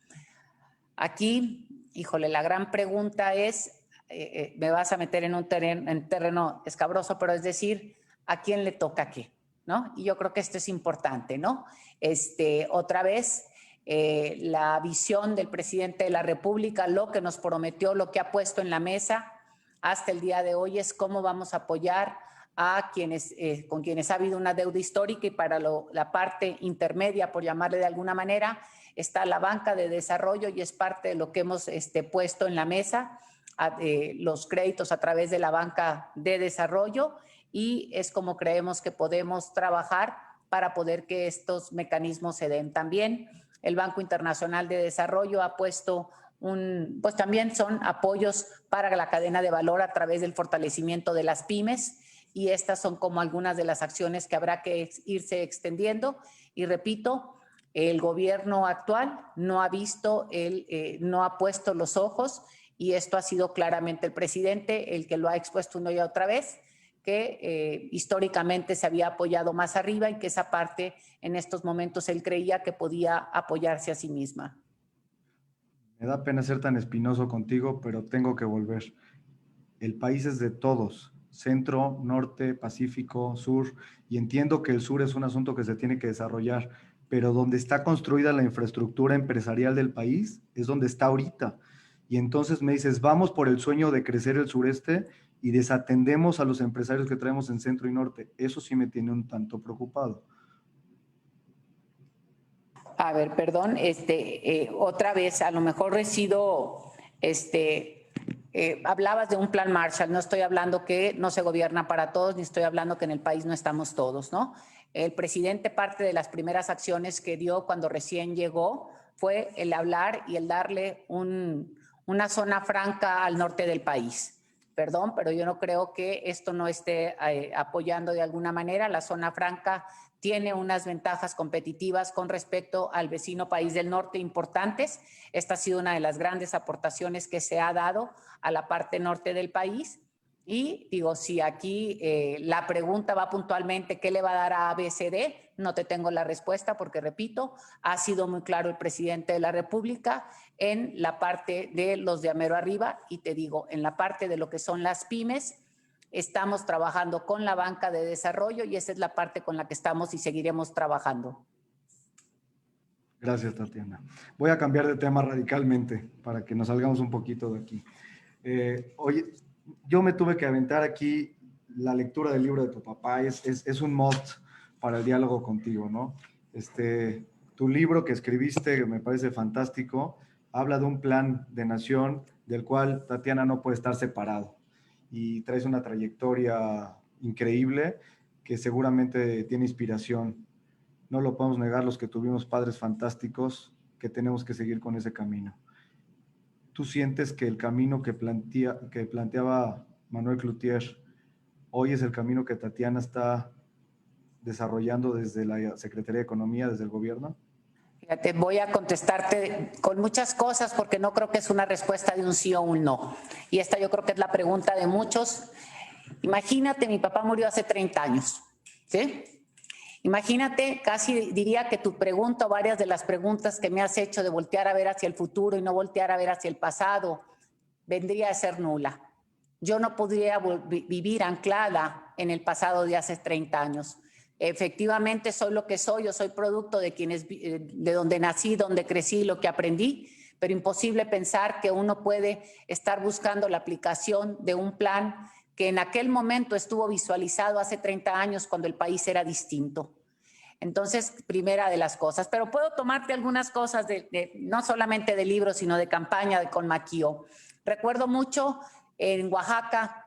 Speaker 7: Aquí, híjole, la gran pregunta es, me vas a meter en un terreno escabroso, pero es decir, ¿a quién le toca qué? ¿No? Y yo creo que esto es importante, ¿no? Otra vez, la visión del presidente de la República, lo que nos prometió, lo que ha puesto en la mesa hasta el día de hoy es cómo vamos a apoyar a quienes, con quienes ha habido una deuda histórica, y para la parte intermedia, por llamarle de alguna manera, está la banca de desarrollo, y es parte de lo que hemos puesto en la mesa, los créditos a través de la banca de desarrollo, y es como creemos que podemos trabajar para poder que estos mecanismos se den. También el Banco Internacional de Desarrollo ha puesto pues también son apoyos para la cadena de valor a través del fortalecimiento de las pymes, y estas son como algunas de las acciones que habrá que irse extendiendo. Y repito, el gobierno actual no ha visto, no ha puesto los ojos, y esto ha sido claramente el presidente el que lo ha expuesto una y otra vez, que históricamente se había apoyado más arriba, y que esa parte en estos momentos él creía que podía apoyarse a sí misma.
Speaker 1: Me da pena ser tan espinoso contigo, pero tengo que volver. El país es de todos, centro, norte, pacífico, sur, y entiendo que el sur es un asunto que se tiene que desarrollar, pero donde está construida la infraestructura empresarial del país es donde está ahorita. Y entonces me dices, vamos por el sueño de crecer el sureste y desatendemos a los empresarios que traemos en centro y norte. Eso sí me tiene un tanto preocupado.
Speaker 7: A ver, perdón, otra vez, a lo mejor resido, hablabas de un plan Marshall. No estoy hablando que no se gobierna para todos, ni estoy hablando que en el país no estamos todos, ¿no? El presidente, parte de las primeras acciones que dio cuando recién llegó fue el hablar y el darle una zona franca al norte del país. perdón, pero yo no creo que esto no esté apoyando de alguna manera. La zona franca tiene unas ventajas competitivas con respecto al vecino país del norte importantes. Esta ha sido una de las grandes aportaciones que se ha dado a la parte norte del país. Y digo, si aquí la pregunta va puntualmente, ¿qué le va a dar a ABCD? No te tengo la respuesta porque, repito, ha sido muy claro el presidente de la República en la parte de los de Amero Arriba y te digo, en la parte de lo que son las pymes, estamos trabajando con la banca de desarrollo y esa es la parte con la que estamos y seguiremos trabajando.
Speaker 1: Gracias, Tatiana. Voy a cambiar de tema radicalmente para que nos salgamos un poquito de aquí. Oye, yo me tuve que aventar aquí la lectura del libro de tu papá. Es un must para el diálogo contigo, ¿no? Tu libro que escribiste, que me parece fantástico, habla de un plan de nación del cual Tatiana no puede estar separado. Y traes una trayectoria increíble que seguramente tiene inspiración. No lo podemos negar los que tuvimos padres fantásticos, que tenemos que seguir con ese camino. ¿Tú sientes que el camino que planteaba Manuel Cloutier hoy es el camino que Tatiana está desarrollando desde la Secretaría de Economía, desde el gobierno?
Speaker 7: Fíjate, voy a contestarte con muchas cosas porque no creo que es una respuesta de un sí o un no. Y esta yo creo que es la pregunta de muchos. Imagínate, mi papá murió hace 30 años, ¿sí? Imagínate, casi diría que tu pregunta o varias de las preguntas que me has hecho de voltear a ver hacia el futuro y no voltear a ver hacia el pasado, vendría a ser nula. Yo no podría vivir anclada en el pasado de hace 30 años. Efectivamente, soy lo que soy, yo soy producto de de donde nací, donde crecí, lo que aprendí, pero imposible pensar que uno puede estar buscando la aplicación de un plan que en aquel momento estuvo visualizado hace 30 años cuando el país era distinto. Entonces, primera de las cosas, pero puedo tomarte algunas cosas no solamente de libros, sino de campaña con Maquio. Recuerdo mucho en Oaxaca,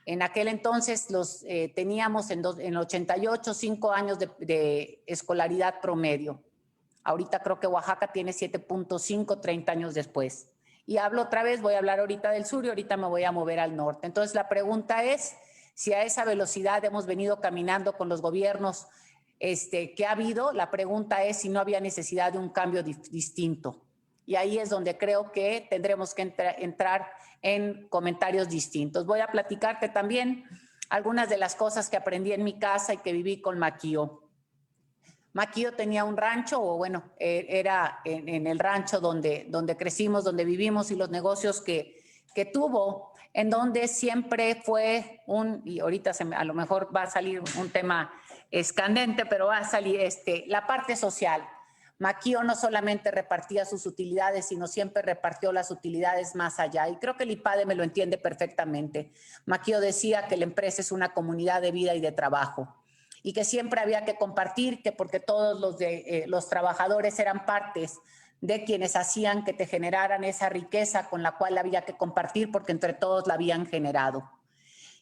Speaker 7: en aquel entonces teníamos en el 88 5 años de escolaridad promedio. Ahorita creo que Oaxaca tiene 7.5, 30 años después. Y hablo otra vez, voy a hablar ahorita del sur y ahorita me voy a mover al norte. Entonces la pregunta es si a esa velocidad hemos venido caminando con los gobiernos que ha habido. La pregunta es si no había necesidad de un cambio distinto. Y ahí es donde creo que tendremos que entrar en comentarios distintos. Voy a platicarte también algunas de las cosas que aprendí en mi casa y que viví con Maquio. Maquio tenía un rancho, o bueno, era en el rancho donde crecimos, donde vivimos y los negocios que tuvo, en donde siempre fue y ahorita a lo mejor va a salir un tema escandente, pero va a salir la parte social. Maquio no solamente repartía sus utilidades, sino siempre repartió las utilidades más allá. Y creo que el IPADE me lo entiende perfectamente. Maquio decía que la empresa es una comunidad de vida y de trabajo y que siempre había que compartir, que porque todos los trabajadores eran partes de quienes hacían que te generaran esa riqueza con la cual había que compartir porque entre todos la habían generado.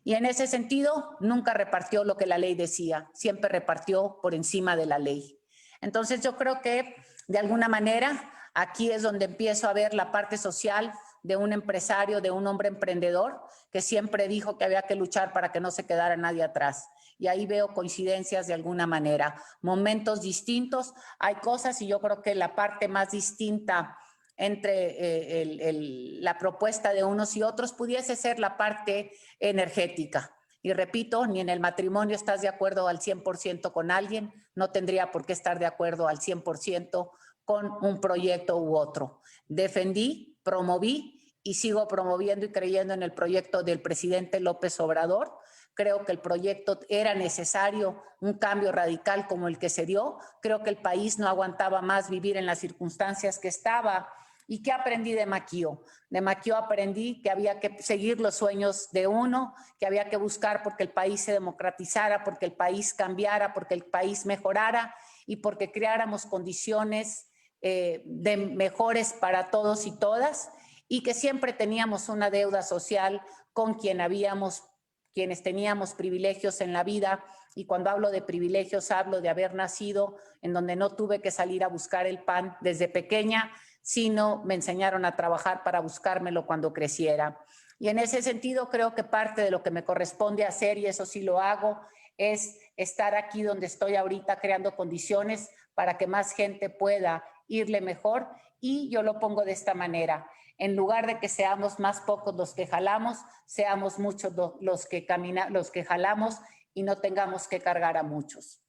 Speaker 7: Y en ese sentido, nunca repartió lo que la ley decía, siempre repartió por encima de la ley. Entonces yo creo que de alguna manera aquí es donde empiezo a ver la parte social de un empresario, de un hombre emprendedor que siempre dijo que había que luchar para que no se quedara nadie atrás. Y ahí veo coincidencias de alguna manera, momentos distintos. Hay cosas y yo creo que la parte más distinta entre la propuesta de unos y otros pudiese ser la parte energética. Y repito, ni en el matrimonio estás de acuerdo al 100% con alguien, no tendría por qué estar de acuerdo al 100% con un proyecto u otro. Defendí, promoví y sigo promoviendo y creyendo en el proyecto del presidente López Obrador. Creo que el proyecto era necesario, un cambio radical como el que se dio. Creo que el país no aguantaba más vivir en las circunstancias que estaba. ¿Y qué aprendí de Maquio? De Maquio aprendí que había que seguir los sueños de uno, que había que buscar porque el país se democratizara, porque el país cambiara, porque el país mejorara y porque creáramos condiciones de mejores para todos y todas, y que siempre teníamos una deuda social con quienes teníamos privilegios en la vida. Y cuando hablo de privilegios, hablo de haber nacido en donde no tuve que salir a buscar el pan desde pequeña, sino me enseñaron a trabajar para buscármelo cuando creciera. Y en ese sentido creo que parte de lo que me corresponde hacer, y eso sí lo hago, es estar aquí donde estoy ahorita creando condiciones para que más gente pueda irle mejor. Y yo lo pongo de esta manera: en lugar de que seamos más pocos los que jalamos, seamos muchos los que jalamos y no tengamos que cargar a muchos.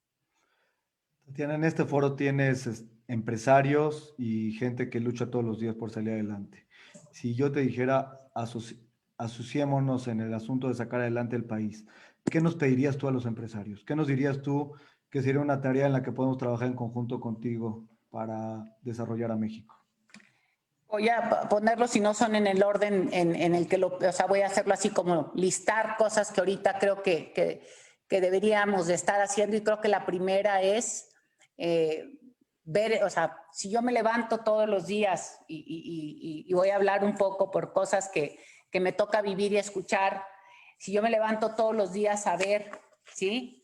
Speaker 1: Tatiana, en este foro tienes empresarios y gente que lucha todos los días por salir adelante. Si yo te dijera, asociémonos en el asunto de sacar adelante el país, ¿qué nos pedirías tú a los empresarios? ¿Qué nos dirías tú que sería una tarea en la que podemos trabajar en conjunto contigo para desarrollar a México?
Speaker 7: Voy a ponerlo, si no son en el orden en el que o sea, voy a hacerlo así como listar cosas que ahorita creo que deberíamos de estar haciendo, y creo que la primera es ver, o sea, si yo me levanto todos los días y voy a hablar un poco por cosas que me toca vivir y escuchar, si yo me levanto todos los días a ver, ¿sí?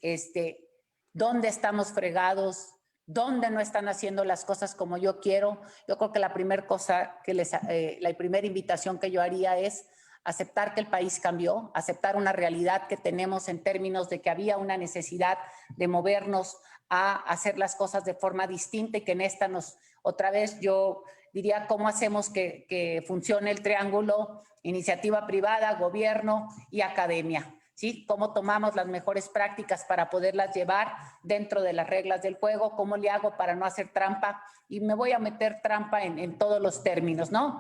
Speaker 7: ¿Dónde estamos fregados? ¿Dónde no están haciendo las cosas como yo quiero? Yo creo que la primera cosa la primera invitación que yo haría es aceptar que el país cambió, aceptar una realidad que tenemos en términos de que había una necesidad de movernos a hacer las cosas de forma distinta, y que en esta otra vez yo diría, ¿cómo hacemos que funcione el triángulo? Iniciativa privada, gobierno y academia. ¿Sí? ¿Cómo tomamos las mejores prácticas para poderlas llevar dentro de las reglas del juego? ¿Cómo le hago para no hacer trampa? Y me voy a meter trampa en todos los términos, ¿no?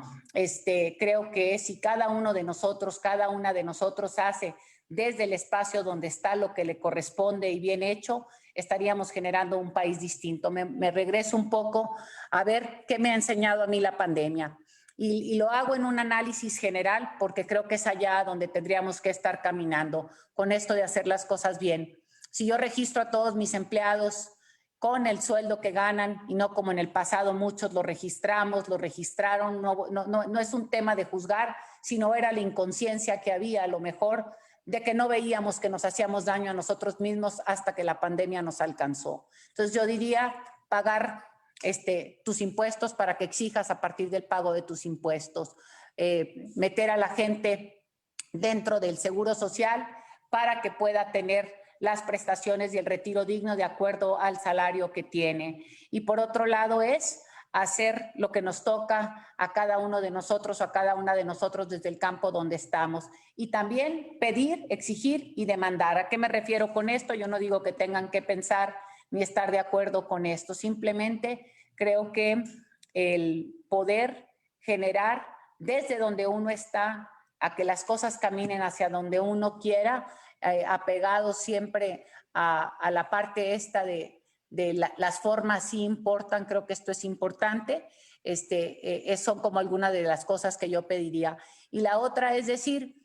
Speaker 7: Creo que si cada uno de nosotros, cada una de nosotros hace desde el espacio donde está lo que le corresponde y bien hecho, estaríamos generando un país distinto. Me regreso un poco a ver qué me ha enseñado a mí la pandemia. Y lo hago en un análisis general porque creo que es allá donde tendríamos que estar caminando con esto de hacer las cosas bien. Si yo registro a todos mis empleados con el sueldo que ganan, y no como en el pasado muchos lo registraron, no es un tema de juzgar, sino era la inconsciencia que había a lo mejor de que no veíamos que nos hacíamos daño a nosotros mismos hasta que la pandemia nos alcanzó. Entonces yo diría pagar tus impuestos para que exijas a partir del pago de tus impuestos, meter a la gente dentro del seguro social para que pueda tener las prestaciones y el retiro digno de acuerdo al salario que tiene. Y por otro lado es hacer lo que nos toca a cada uno de nosotros o a cada una de nosotros desde el campo donde estamos. Y también pedir, exigir y demandar. ¿A qué me refiero con esto? Yo no digo que tengan que pensar ni estar de acuerdo con esto. Simplemente creo que el poder generar desde donde uno está a que las cosas caminen hacia donde uno quiera, apegado siempre a la parte esta de las formas sí importan. Creo que esto es importante. Son como algunas de las cosas que yo pediría. Y la otra es decir,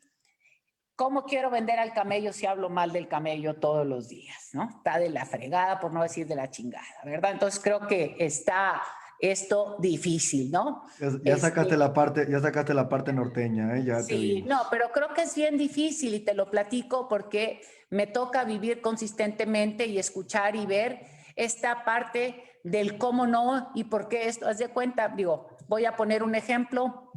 Speaker 7: ¿cómo quiero vender al camello si hablo mal del camello todos los días? ¿No? Está de la fregada, por no decir de la chingada, ¿verdad? Entonces creo que está esto difícil, ¿no?
Speaker 1: Ya sacaste la parte norteña, ¿eh? Ya te
Speaker 7: Sí,
Speaker 1: vimos.
Speaker 7: no, pero creo que es bien difícil y te lo platico porque me toca vivir consistentemente y escuchar y ver esta parte del cómo no y por qué esto. Haz de cuenta, digo, voy a poner un ejemplo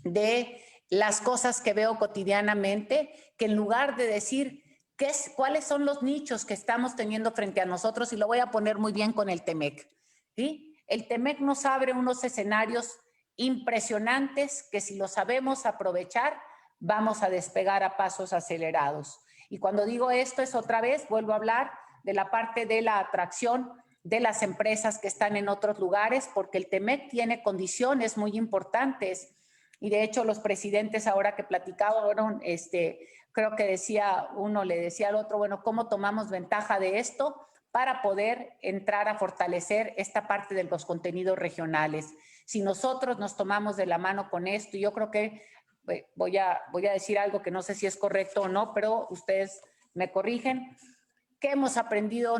Speaker 7: de las cosas que veo cotidianamente, que en lugar de decir cuáles son los nichos que estamos teniendo frente a nosotros, y lo voy a poner muy bien con el TEMEC, ¿sí? El TEMEC nos abre unos escenarios impresionantes que si lo sabemos aprovechar, vamos a despegar a pasos acelerados. Y cuando digo esto es otra vez, vuelvo a hablar de la parte de la atracción de las empresas que están en otros lugares, porque el TEMEC tiene condiciones muy importantes. Y de hecho los presidentes ahora que platicaban, creo que uno le decía al otro, bueno, ¿cómo tomamos ventaja de esto para poder entrar a fortalecer esta parte de los contenidos regionales? Si nosotros nos tomamos de la mano con esto, y yo creo que voy a decir algo que no sé si es correcto o no, pero ustedes me corrigen. ¿Qué hemos aprendido?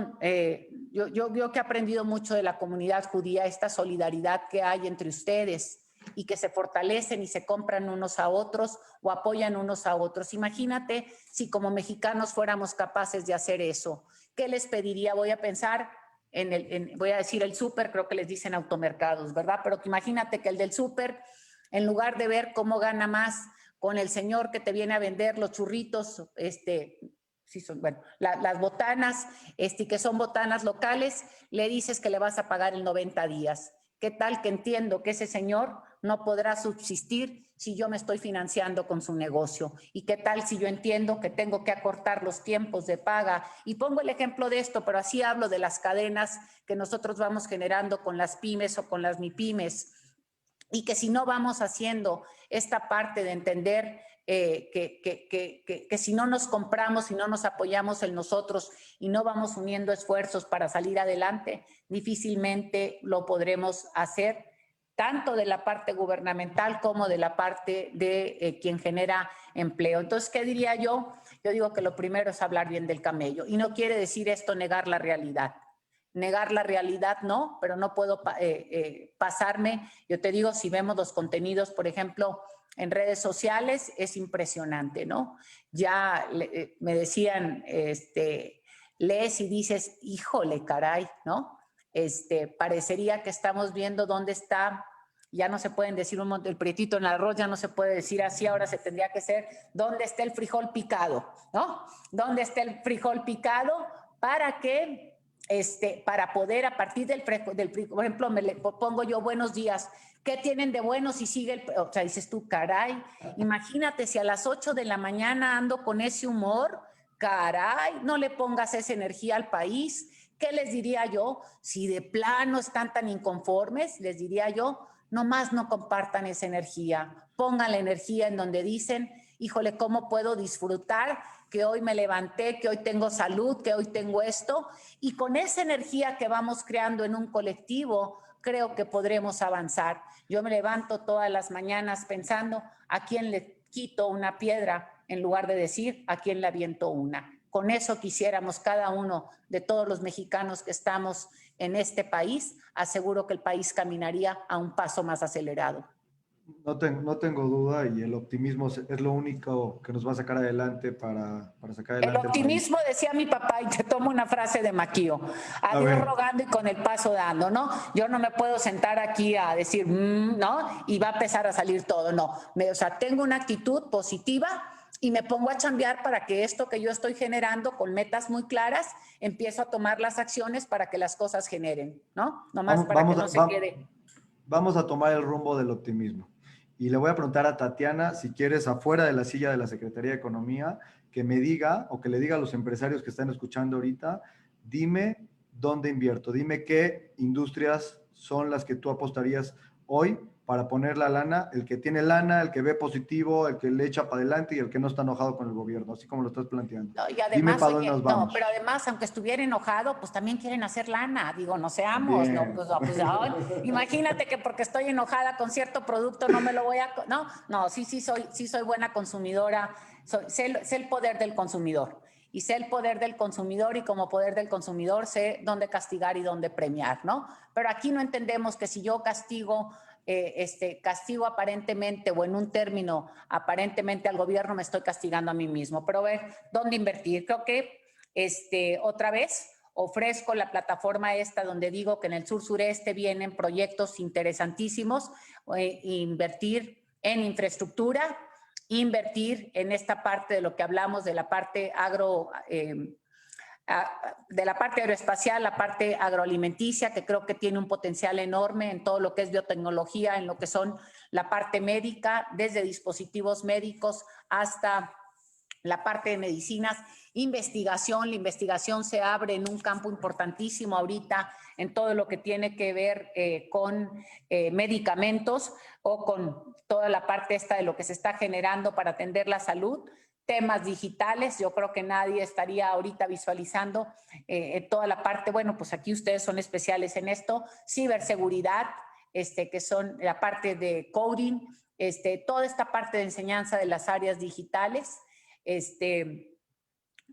Speaker 7: Yo que he aprendido mucho de la comunidad judía, esta solidaridad que hay entre ustedes y que se fortalecen y se compran unos a otros o apoyan unos a otros. Imagínate si como mexicanos fuéramos capaces de hacer eso. ¿Qué les pediría? Voy a pensar voy a decir el súper, creo que les dicen automercados, ¿verdad? Pero imagínate que el del súper, en lugar de ver cómo gana más con el señor que te viene a vender los churritos, sí son, bueno, las botanas, que son botanas locales, le dices que le vas a pagar en 90 días. ¿Qué tal que entiendo que ese señor no podrá subsistir si yo me estoy financiando con su negocio? ¿Y qué tal si yo entiendo que tengo que acortar los tiempos de paga? Y pongo el ejemplo de esto, pero así hablo de las cadenas que nosotros vamos generando con las pymes o con las MIPYMES. Y que si no vamos haciendo esta parte de entender que si no nos compramos, si no nos apoyamos en nosotros y no vamos uniendo esfuerzos para salir adelante, difícilmente lo podremos hacer, tanto de la parte gubernamental como de la parte de quien genera empleo. Entonces, ¿qué diría yo? Yo digo que lo primero es hablar bien del camello. Y no quiere decir esto negar la realidad. Negar la realidad no, pero no puedo pasarme. Yo te digo, si vemos los contenidos, por ejemplo, en redes sociales, es impresionante, ¿no? Ya me decían, lees y dices, híjole, caray, ¿no? Parecería que estamos viendo dónde está, ya no se pueden decir el prietito en el arroz, ya no se puede decir así, ahora se tendría que ser, ¿dónde está el frijol picado? ¿No? ¿Dónde está el frijol picado? Para que para poder a partir del por ejemplo, me le pongo yo buenos días, ¿qué tienen de bueno si sigue o sea, dices tú, caray, imagínate si a las 8 de la mañana ando con ese humor, caray, no le pongas esa energía al país. ¿Qué les diría yo? Si de plano están tan inconformes, les diría yo, nomás no compartan esa energía, pongan la energía en donde dicen, híjole, ¿cómo puedo disfrutar que hoy me levanté, que hoy tengo salud, que hoy tengo esto? Y con esa energía que vamos creando en un colectivo, creo que podremos avanzar. Yo me levanto todas las mañanas pensando a quién le quito una piedra en lugar de decir a quién le aviento una. Con eso quisiéramos cada uno de todos los mexicanos que estamos en este país, aseguro que el país caminaría a un paso más acelerado.
Speaker 1: No tengo duda y el optimismo es lo único que nos va a sacar adelante para sacar adelante
Speaker 7: el optimismo, decía mi papá, y te tomo una frase de Maquío, a Dios rogando y con el paso dando, ¿no? Yo no me puedo sentar aquí a decir, ¿no? Y va a empezar a salir todo, no. O sea, tengo una actitud positiva y me pongo a chambear para que esto que yo estoy generando con metas muy claras, empiezo a tomar las acciones para que las cosas generen, ¿no? Nomás para que no se quede.
Speaker 1: Vamos a tomar el rumbo del optimismo. Y le voy a preguntar a Tatiana, si quieres, afuera de la silla de la Secretaría de Economía, que me diga o que le diga a los empresarios que están escuchando ahorita, dime dónde invierto, dime qué industrias son las que tú apostarías hoy para poner la lana, el que tiene lana, el que ve positivo, el que le echa para adelante y el que no está enojado con el gobierno, así como lo estás planteando.
Speaker 7: No, y además,
Speaker 1: dime para dónde nos vamos.
Speaker 7: No, pero además, aunque estuviera enojado, pues también quieren hacer lana. Digo, no seamos, no, pues imagínate que porque estoy enojada con cierto producto no me lo voy a... No, sí soy buena consumidora, sé el poder del consumidor. Y sé el poder del consumidor y como poder del consumidor sé dónde castigar y dónde premiar, ¿no? Pero aquí no entendemos que si yo castigo aparentemente o en un término aparentemente al gobierno, me estoy castigando a mí mismo. Pero ver dónde invertir. Creo que otra vez ofrezco la plataforma esta donde digo que en el sur-sureste vienen proyectos interesantísimos, invertir en infraestructura, invertir en esta parte de lo que hablamos de la parte de la parte aeroespacial, la parte agroalimenticia, que creo que tiene un potencial enorme en todo lo que es biotecnología, en lo que son la parte médica, desde dispositivos médicos hasta la parte de medicinas, investigación. La investigación se abre en un campo importantísimo ahorita en todo lo que tiene que ver con medicamentos o con toda la parte esta de lo que se está generando para atender la salud. Temas digitales, yo creo que nadie estaría ahorita visualizando toda la parte, bueno, pues aquí ustedes son especiales en esto, ciberseguridad, que son la parte de coding, toda esta parte de enseñanza de las áreas digitales.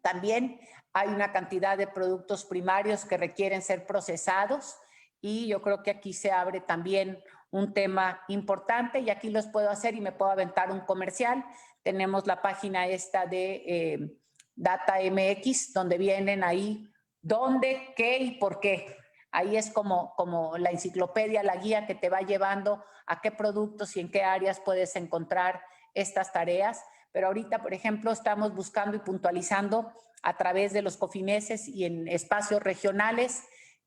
Speaker 7: También hay una cantidad de productos primarios que requieren ser procesados y yo creo que aquí se abre también un tema importante y aquí los puedo hacer y me puedo aventar un comercial. Tenemos la página esta de Data MX, donde vienen ahí dónde, qué y por qué. Ahí es como la enciclopedia, la guía que te va llevando a qué productos y en qué áreas puedes encontrar estas tareas, pero ahorita, por ejemplo, estamos buscando y puntualizando a través de los cofimeses y en espacios regionales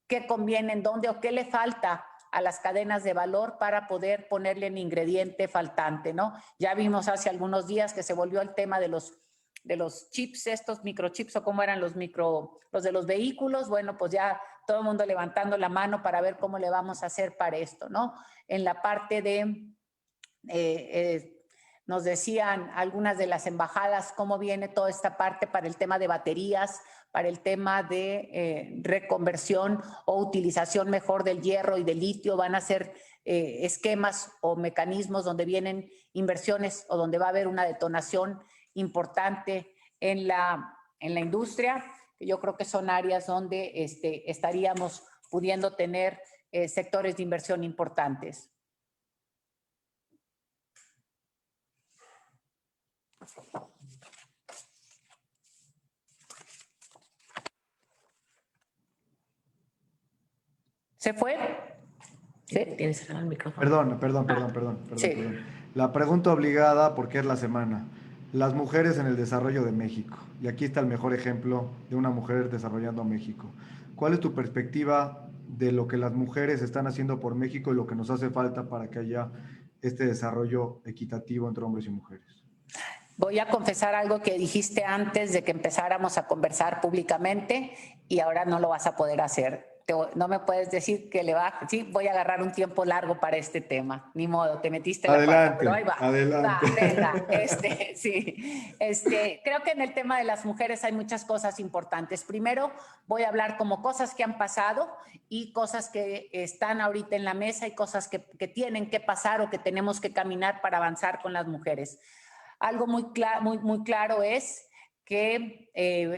Speaker 7: qué conviene, en dónde o qué le falta a las cadenas de valor para poder ponerle el ingrediente faltante, ¿no? Ya vimos hace algunos días que se volvió el tema de los chips, estos microchips, o cómo eran los de los vehículos. Bueno, pues ya todo el mundo levantando la mano para ver cómo le vamos a hacer para esto, ¿no? En la parte de, nos decían algunas de las embajadas cómo viene toda esta parte para el tema de baterías, para el tema de reconversión o utilización mejor del hierro y del litio. Van a ser esquemas o mecanismos donde vienen inversiones o donde va a haber una detonación importante en la industria. Yo creo que son áreas donde estaríamos pudiendo tener sectores de inversión importantes. ¿Se fue?
Speaker 4: ¿Sí? Tienes cerrado el micrófono.
Speaker 1: Perdón.
Speaker 7: Sí.
Speaker 1: La pregunta obligada, porque es la semana. Las mujeres en el desarrollo de México. Y aquí está el mejor ejemplo de una mujer desarrollando México. ¿Cuál es tu perspectiva de lo que las mujeres están haciendo por México y lo que nos hace falta para que haya este desarrollo equitativo entre hombres y mujeres?
Speaker 7: Voy a confesar algo que dijiste antes de que empezáramos a conversar públicamente y ahora no lo vas a poder hacer. No me puedes decir que sí, voy a agarrar un tiempo largo para este tema. Ni modo, te metiste la pata, pero ahí va.
Speaker 1: Adelante.
Speaker 7: Va, venga, sí. Creo que en el tema de las mujeres hay muchas cosas importantes. Primero, voy a hablar como cosas que han pasado y cosas que están ahorita en la mesa y cosas que tienen que pasar o que tenemos que caminar para avanzar con las mujeres. Algo muy claro es que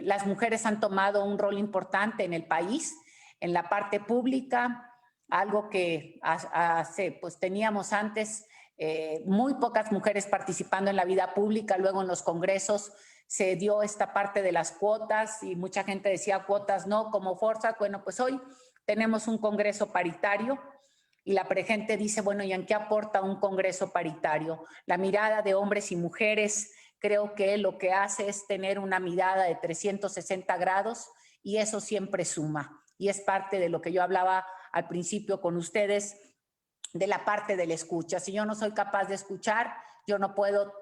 Speaker 7: las mujeres han tomado un rol importante en el país, en la parte pública, algo que pues teníamos antes muy pocas mujeres participando en la vida pública. Luego en los congresos se dio esta parte de las cuotas y mucha gente decía cuotas no, como fuerza. Bueno, pues hoy tenemos un congreso paritario. Y la gente dice, bueno, ¿y en qué aporta un congreso paritario? La mirada de hombres y mujeres creo que lo que hace es tener una mirada de 360 grados y eso siempre suma. Y es parte de lo que yo hablaba al principio con ustedes, de la parte de la escucha. Si yo no soy capaz de escuchar, yo no puedo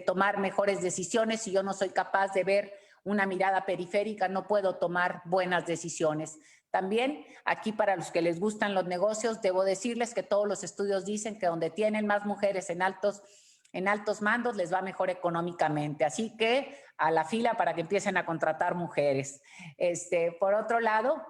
Speaker 7: tomar mejores decisiones. Si yo no soy capaz de ver una mirada periférica, no puedo tomar buenas decisiones. También aquí para los que les gustan los negocios, debo decirles que todos los estudios dicen que donde tienen más mujeres en altos mandos les va mejor económicamente. Así que a la fila para que empiecen a contratar mujeres. Por otro lado,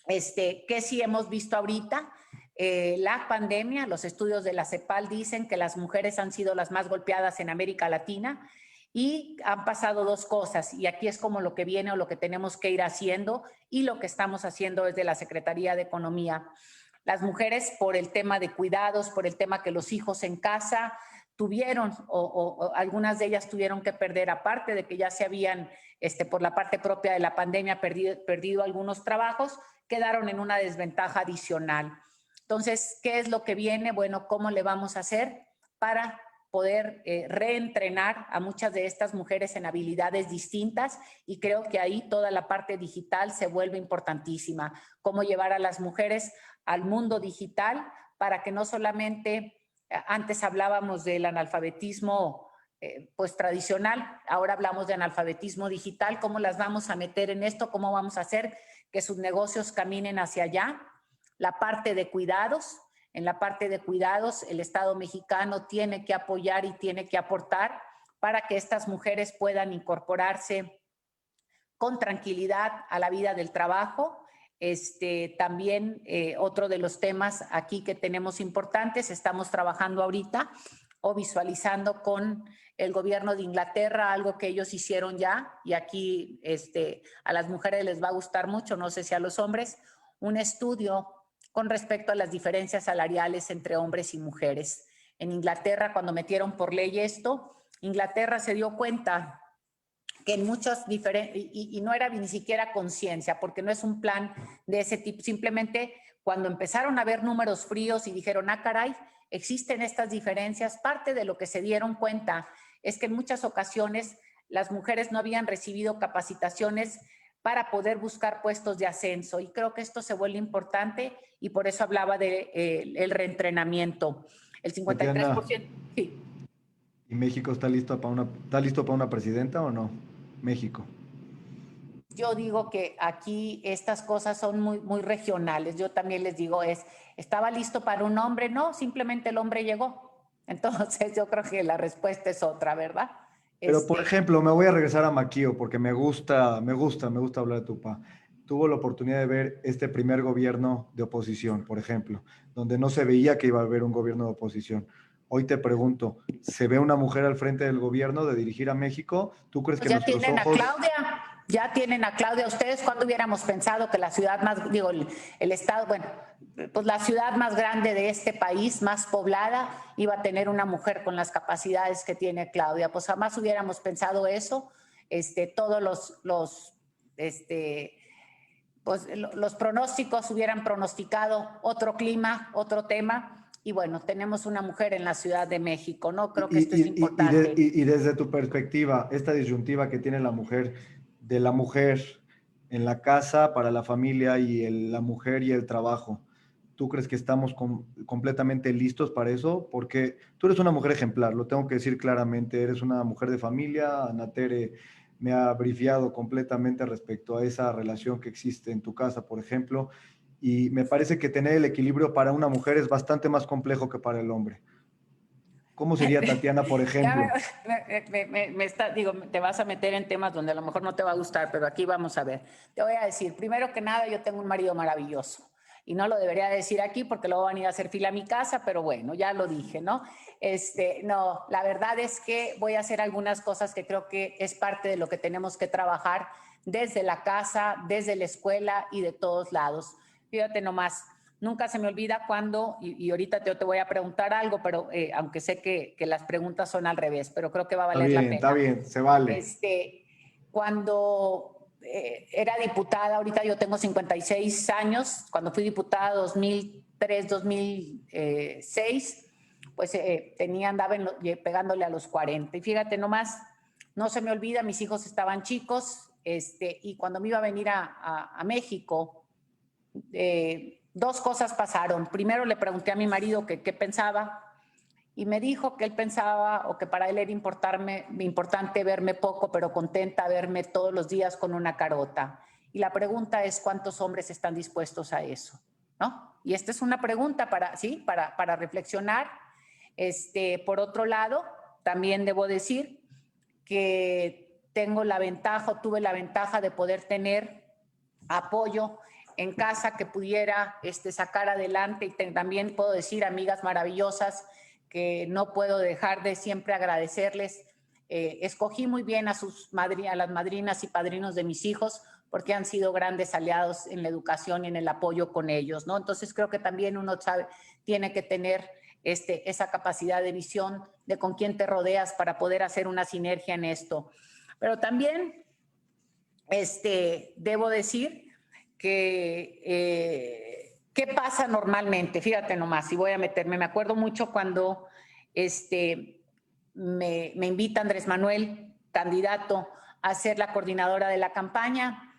Speaker 7: ¿qué sí hemos visto ahorita? La pandemia, los estudios de la CEPAL dicen que las mujeres han sido las más golpeadas en América Latina. Y han pasado dos cosas, y aquí es como lo que viene o lo que tenemos que ir haciendo y lo que estamos haciendo desde la Secretaría de Economía. Las mujeres, por el tema de cuidados, por el tema que los hijos en casa tuvieron, o algunas de ellas tuvieron que perder, aparte de que ya se habían, por la parte propia de la pandemia, perdido algunos trabajos, quedaron en una desventaja adicional. Entonces, ¿qué es lo que viene? Bueno, ¿cómo le vamos a hacer para poder reentrenar a muchas de estas mujeres en habilidades distintas? Y creo que ahí toda la parte digital se vuelve importantísima. Cómo llevar a las mujeres al mundo digital para que no solamente, antes hablábamos del analfabetismo pues tradicional, ahora hablamos de analfabetismo digital. ¿Cómo las vamos a meter en esto? ¿Cómo vamos a hacer que sus negocios caminen hacia allá? La parte de cuidados. En la parte de cuidados, el Estado mexicano tiene que apoyar y tiene que aportar para que estas mujeres puedan incorporarse con tranquilidad a la vida del trabajo. También otro de los temas aquí que tenemos importantes, estamos trabajando ahorita o visualizando con el gobierno de Inglaterra, algo que ellos hicieron ya, y aquí a las mujeres les va a gustar mucho, no sé si a los hombres, un estudio con respecto a las diferencias salariales entre hombres y mujeres. En Inglaterra, cuando metieron por ley esto, Inglaterra se dio cuenta que en muchos diferentes, y no era ni siquiera conciencia, porque no es un plan de ese tipo, simplemente cuando empezaron a ver números fríos y dijeron, ah, caray, existen estas diferencias. Parte de lo que se dieron cuenta es que en muchas ocasiones las mujeres no habían recibido capacitaciones para poder buscar puestos de ascenso, y creo que esto se vuelve importante y por eso hablaba de el reentrenamiento. El 53%.
Speaker 1: Tatiana,
Speaker 7: Sí.
Speaker 1: ¿y México está listo para una presidenta o no? México.
Speaker 7: Yo digo que aquí estas cosas son muy, muy regionales. Yo también les digo, ¿estaba listo para un hombre? No, simplemente el hombre llegó. Entonces yo creo que la respuesta es otra, ¿verdad?
Speaker 1: Pero, por ejemplo, me voy a regresar a Maquío porque me gusta hablar de tu papá. Tuvo la oportunidad de ver este primer gobierno de oposición, por ejemplo, donde no se veía que iba a haber un gobierno de oposición. Hoy te pregunto, ¿se ve una mujer al frente del gobierno de dirigir a México? ¿Tú crees
Speaker 7: Pues
Speaker 1: que
Speaker 7: ya
Speaker 1: nuestros
Speaker 7: tienen
Speaker 1: ojos...
Speaker 7: ya tienen a Claudia. ¿Ustedes cuándo hubiéramos pensado que la ciudad más, digo, el estado, bueno, pues la ciudad más grande de este país, más poblada, iba a tener una mujer con las capacidades que tiene Claudia? Pues jamás hubiéramos pensado eso. Todos pues los pronósticos hubieran pronosticado otro clima, otro tema. Y bueno, tenemos una mujer en la Ciudad de México, ¿no? Creo que esto es importante.
Speaker 1: Y desde tu perspectiva, esta disyuntiva que tiene la mujer, de la mujer en la casa para la familia y la mujer y el trabajo, ¿tú crees que estamos completamente listos para eso? Porque tú eres una mujer ejemplar, lo tengo que decir claramente, eres una mujer de familia. Ana Tere me ha brifiado completamente respecto a esa relación que existe en tu casa, por ejemplo, y me parece que tener el equilibrio para una mujer es bastante más complejo que para el hombre. ¿Cómo sería Tatiana, por ejemplo?
Speaker 7: Digo, te vas a meter en temas donde a lo mejor no te va a gustar, pero aquí vamos a ver. Te voy a decir, primero que nada, yo tengo un marido maravilloso. Y no lo debería decir aquí porque luego van a ir a hacer fila a mi casa, pero bueno, ya lo dije, ¿no? No, la verdad es que voy a hacer algunas cosas que creo que es parte de lo que tenemos que trabajar desde la casa, desde la escuela y de todos lados. Fíjate nomás, nunca se me olvida cuando, y ahorita te voy a preguntar algo, pero aunque sé que las preguntas son al revés, pero creo que va a valer la pena.
Speaker 1: Está bien, se vale.
Speaker 7: Cuando era diputada, ahorita yo tengo 56 años, cuando fui diputada 2003, 2006, pues andaba pegándole a los 40. Y fíjate nomás, no se me olvida, mis hijos estaban chicos, y cuando me iba a venir a México, dos cosas pasaron. Primero le pregunté a mi marido qué pensaba, y me dijo que él pensaba, o que para él era importante verme poco, pero contenta verme todos los días con una carota. Y la pregunta es, ¿cuántos hombres están dispuestos a eso? ¿No? Y esta es una pregunta para reflexionar. Por otro lado, también debo decir que tuve la ventaja de poder tener apoyo en casa que pudiera sacar adelante, y también puedo decir amigas maravillosas que no puedo dejar de siempre agradecerles. Escogí muy bien a las madrinas y padrinos de mis hijos, porque han sido grandes aliados en la educación y en el apoyo con ellos, ¿no? Entonces creo que también uno tiene que tener esa capacidad de visión de con quién te rodeas para poder hacer una sinergia en esto. Pero también debo decir que ¿qué pasa normalmente? Fíjate nomás, y voy a meterme. Me acuerdo mucho cuando me invita Andrés Manuel, candidato, a ser la coordinadora de la campaña.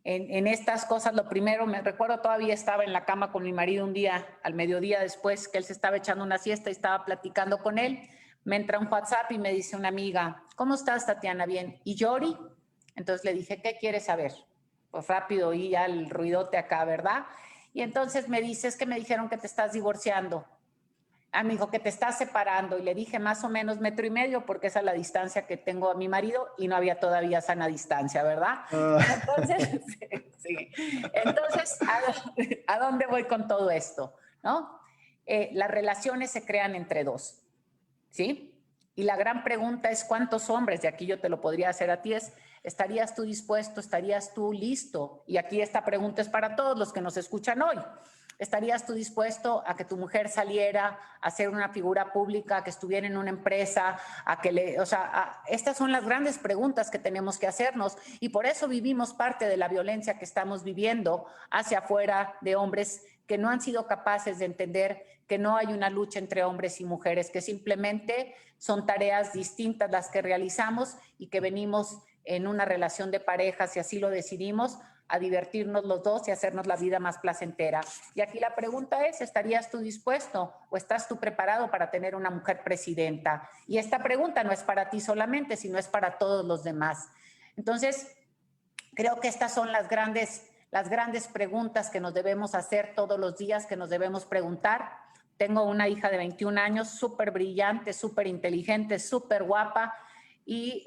Speaker 7: En estas cosas, lo primero, me recuerdo, todavía estaba en la cama con mi marido un día, al mediodía después, que él se estaba echando una siesta y estaba platicando con él. Me entra un WhatsApp y me dice una amiga, ¿cómo estás, Tatiana? Bien. ¿Y Yori? Entonces le dije, ¿qué quieres saber? Pues rápido oí ya el ruidote acá, ¿verdad? Y entonces me dice, es que me dijeron que te estás divorciando. Me dijo que te estás separando. Y le dije, más o menos 1,5 metros, porque esa es la distancia que tengo a mi marido, y no había todavía sana distancia, ¿verdad? Entonces, sí. Entonces, ¿a dónde voy con todo esto? ¿No? Las relaciones se crean entre dos, ¿sí? Y la gran pregunta es, ¿cuántos hombres? Y aquí yo te lo podría hacer a ti, ¿estarías tú dispuesto? ¿Estarías tú listo? Y aquí esta pregunta es para todos los que nos escuchan hoy. ¿Estarías tú dispuesto a que tu mujer saliera a ser una figura pública, que estuviera en una empresa, estas son las grandes preguntas que tenemos que hacernos y por eso vivimos parte de la violencia que estamos viviendo hacia afuera de hombres que no han sido capaces de entender que no hay una lucha entre hombres y mujeres, que simplemente son tareas distintas las que realizamos y que venimos en una relación de pareja, si así lo decidimos, a divertirnos los dos y hacernos la vida más placentera. Y aquí la pregunta es, ¿estarías tú dispuesto o estás tú preparado para tener una mujer presidenta? Y esta pregunta no es para ti solamente, sino es para todos los demás. Entonces, creo que estas son las grandes preguntas que nos debemos hacer todos los días, que nos debemos preguntar. Tengo una hija de 21 años, súper brillante, súper inteligente, súper guapa y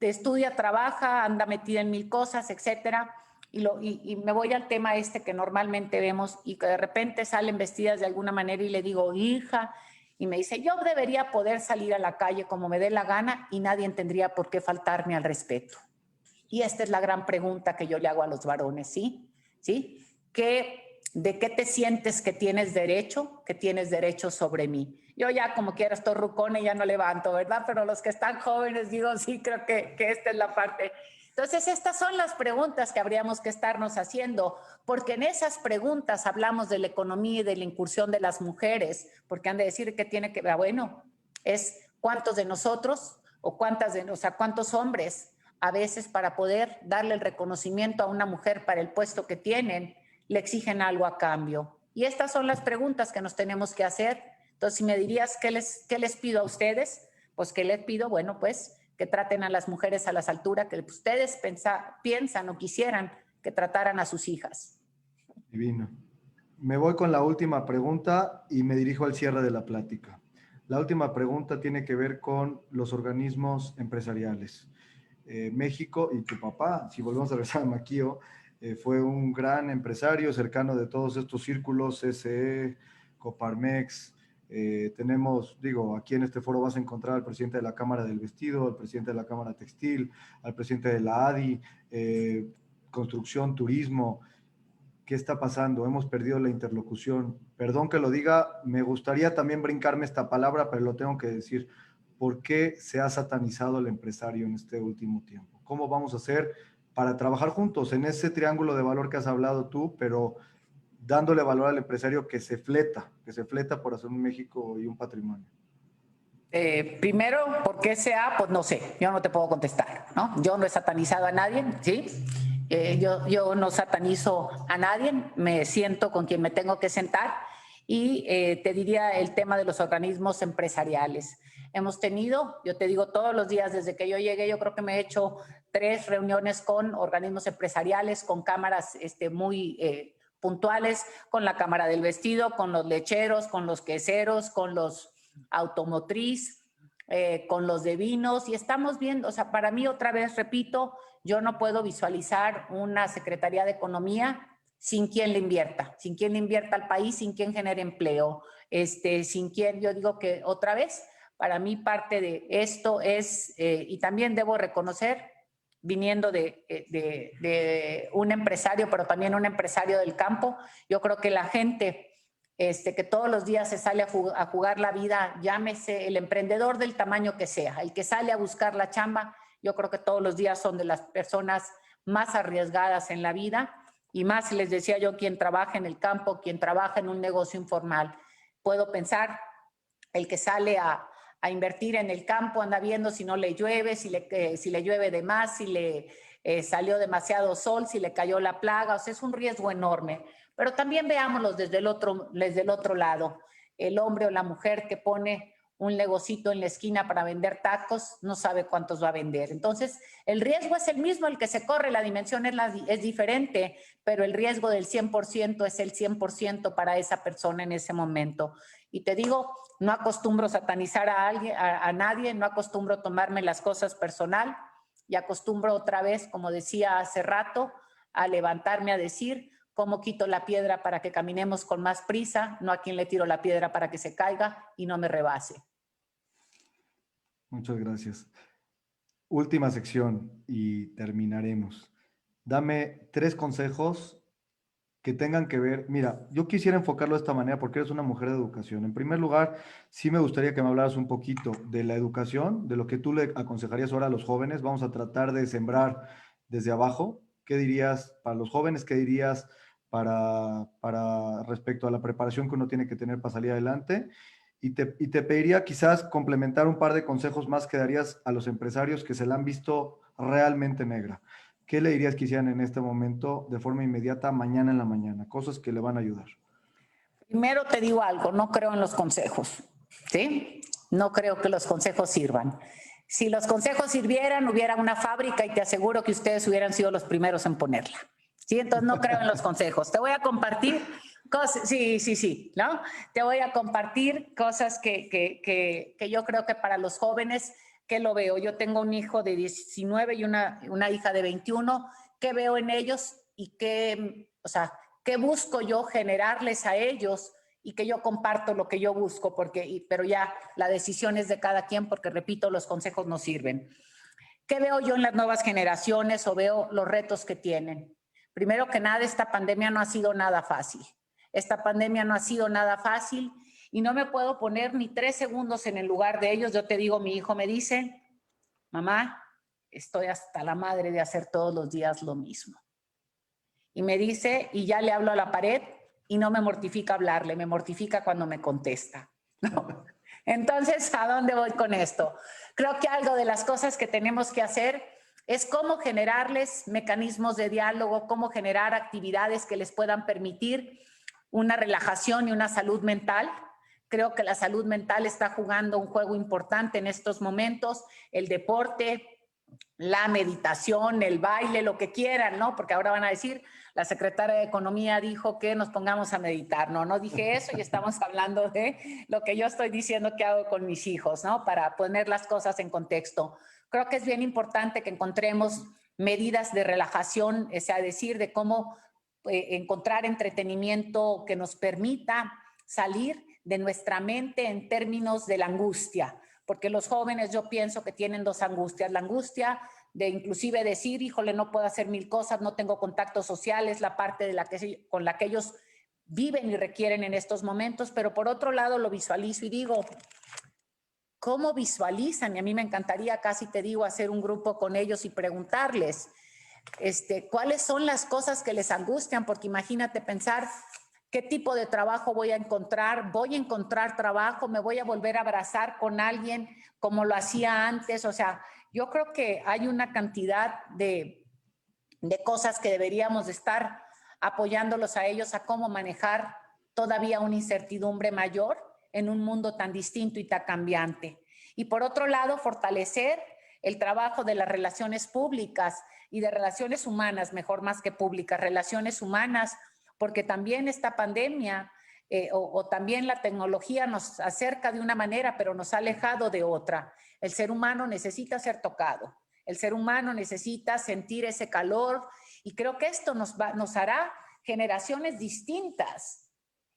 Speaker 7: estudia, trabaja, anda metida en mil cosas, etcétera. Y me voy al tema que normalmente vemos y que de repente salen vestidas de alguna manera y le digo, hija, y me dice, yo debería poder salir a la calle como me dé la gana y nadie tendría por qué faltarme al respeto. Y esta es la gran pregunta que yo le hago a los varones, ¿sí? ¿Sí? ¿De qué te sientes que tienes derecho sobre mí? Yo ya como quiera estoy rucona y ya no levanto, ¿verdad? Pero los que están jóvenes, digo, sí, creo que esta es la parte. Entonces, estas son las preguntas que habríamos que estarnos haciendo, porque en esas preguntas hablamos de la economía y de la incursión de las mujeres, porque han de decir que tiene que, bueno, es cuántos de nosotros o cuántos hombres a veces para poder darle el reconocimiento a una mujer para el puesto que tienen, le exigen algo a cambio. Y estas son las preguntas que nos tenemos que hacer. Entonces, si me dirías, ¿qué les pido a ustedes? Pues, ¿qué les pido? Bueno, pues, que traten a las mujeres a la altura que ustedes piensan o quisieran que trataran a sus hijas.
Speaker 1: Divino. Me voy con la última pregunta y me dirijo al cierre de la plática. La última pregunta tiene que ver con los organismos empresariales. México y tu papá, si volvemos a regresar a Maquio, fue un gran empresario cercano de todos estos círculos, CCE, Coparmex. Tenemos, aquí en este foro vas a encontrar al presidente de la Cámara del Vestido, al presidente de la Cámara Textil, al presidente de la ADI, construcción, turismo. ¿Qué está pasando? Hemos perdido la interlocución. Perdón que lo diga, me gustaría también brincarme esta palabra, pero lo tengo que decir. ¿Por qué se ha satanizado el empresario en este último tiempo? ¿Cómo vamos a hacer para trabajar juntos en ese triángulo de valor que has hablado tú, pero dándole valor al empresario que se fleta por hacer un México y un patrimonio?
Speaker 7: Primero, ¿por qué sea? Pues no sé, yo no te puedo contestar, ¿no? Yo no he satanizado a nadie, ¿sí? Yo no satanizo a nadie, me siento con quien me tengo que sentar y te diría el tema de los organismos empresariales. Hemos tenido, yo te digo, todos los días desde que yo llegué, yo creo que me he hecho 3 reuniones con organismos empresariales, con cámaras muy puntuales, con la Cámara del Vestido, con los lecheros, con los queseros, con los automotriz, con los de vinos, y estamos viendo, para mí otra vez, repito, yo no puedo visualizar una Secretaría de Economía sin quien le invierta al país, sin quien genere empleo, sin quien, yo digo que otra vez, para mí parte de esto es, y también debo reconocer, viniendo de un empresario, pero también un empresario del campo, yo creo que la gente que todos los días se sale a jugar la vida, llámese el emprendedor del tamaño que sea, el que sale a buscar la chamba, yo creo que todos los días son de las personas más arriesgadas en la vida y más, les decía yo, quien trabaja en el campo, quien trabaja en un negocio informal. Puedo pensar, el que sale a invertir en el campo anda viendo si no le llueve, si le llueve de más, si le salió demasiado sol, si le cayó la plaga, es un riesgo enorme. Pero también veámoslos desde el otro lado. El hombre o la mujer que pone un negocito en la esquina para vender tacos, no sabe cuántos va a vender. Entonces, el riesgo es el mismo, el que se corre, la dimensión es diferente, pero el riesgo del 100% es el 100% para esa persona en ese momento. Y te digo, no acostumbro satanizar a nadie, no acostumbro tomarme las cosas personal y acostumbro otra vez, como decía hace rato, a levantarme a decir, ¿cómo quito la piedra para que caminemos con más prisa? No a quien le tiro la piedra para que se caiga y no me rebase.
Speaker 1: Muchas gracias. Última sección y terminaremos. Dame 3 consejos que tengan que ver, mira, yo quisiera enfocarlo de esta manera porque eres una mujer de educación. En primer lugar, sí me gustaría que me hablaras un poquito de la educación, de lo que tú le aconsejarías ahora a los jóvenes. Vamos a tratar de sembrar desde abajo. ¿Qué dirías para los jóvenes? ¿Qué dirías para respecto a la preparación que uno tiene que tener para salir adelante? Y te pediría quizás complementar un par de consejos más que darías a los empresarios que se la han visto realmente negra. ¿Qué le dirías que hicieran en este momento de forma inmediata, mañana en la mañana? Cosas que le van a ayudar.
Speaker 7: Primero te digo algo, no creo en los consejos, ¿sí? No creo que los consejos sirvan. Si los consejos sirvieran, hubiera una fábrica y te aseguro que ustedes hubieran sido los primeros en ponerla, ¿sí? Entonces no creo en los consejos. Te voy a compartir cosas, sí, ¿no? Te voy a compartir cosas que yo creo que para los jóvenes, que lo veo. Yo tengo un hijo de 19 y una hija de 21, ¿qué veo en ellos? Y qué, o sea, ¿qué busco yo generarles a ellos? Y que yo comparto lo que yo busco, pero ya la decisión es de cada quien, porque repito, los consejos no sirven. ¿Qué veo yo en las nuevas generaciones o veo los retos que tienen? Primero que nada, esta pandemia no ha sido nada fácil. Esta pandemia no ha sido nada fácil y no me puedo poner ni 3 segundos en el lugar de ellos. Yo te digo, mi hijo me dice, mamá, estoy hasta la madre de hacer todos los días lo mismo. Y me dice, y ya le hablo a la pared y no me mortifica hablarle, me mortifica cuando me contesta, ¿no? Entonces, ¿a dónde voy con esto? Creo que algo de las cosas que tenemos que hacer es cómo generarles mecanismos de diálogo, cómo generar actividades que les puedan permitir una relajación y una salud mental. Creo que la salud mental está jugando un juego importante en estos momentos, el deporte, la meditación, el baile, lo que quieran, ¿no? Porque ahora van a decir, la secretaria de Economía dijo que nos pongamos a meditar. No dije eso y estamos hablando de lo que yo estoy diciendo que hago con mis hijos, ¿no? Para poner las cosas en contexto. Creo que es bien importante que encontremos medidas de relajación, es decir, de cómo encontrar entretenimiento que nos permita salir de nuestra mente en términos de la angustia. Porque los jóvenes yo pienso que tienen 2 angustias. La angustia de inclusive decir, híjole, no puedo hacer 1000 cosas, no tengo contactos sociales, la parte con la que ellos viven y requieren en estos momentos, pero por otro lado lo visualizo y digo, ¿cómo visualizan? Y a mí me encantaría, casi te digo, hacer un grupo con ellos y preguntarles cuáles son las cosas que les angustian, porque imagínate pensar, ¿qué tipo de trabajo voy a encontrar? ¿Voy a encontrar trabajo? ¿Me voy a volver a abrazar con alguien como lo hacía antes? O sea, yo creo que hay una cantidad de cosas que deberíamos de estar apoyándolos a ellos a cómo manejar todavía una incertidumbre mayor en un mundo tan distinto y tan cambiante. Y por otro lado, fortalecer el trabajo de las relaciones públicas y de relaciones humanas, mejor más que públicas, relaciones humanas, porque también esta pandemia o también la tecnología nos acerca de una manera, pero nos ha alejado de otra. El ser humano necesita ser tocado, el ser humano necesita sentir ese calor y creo que esto nos hará generaciones distintas.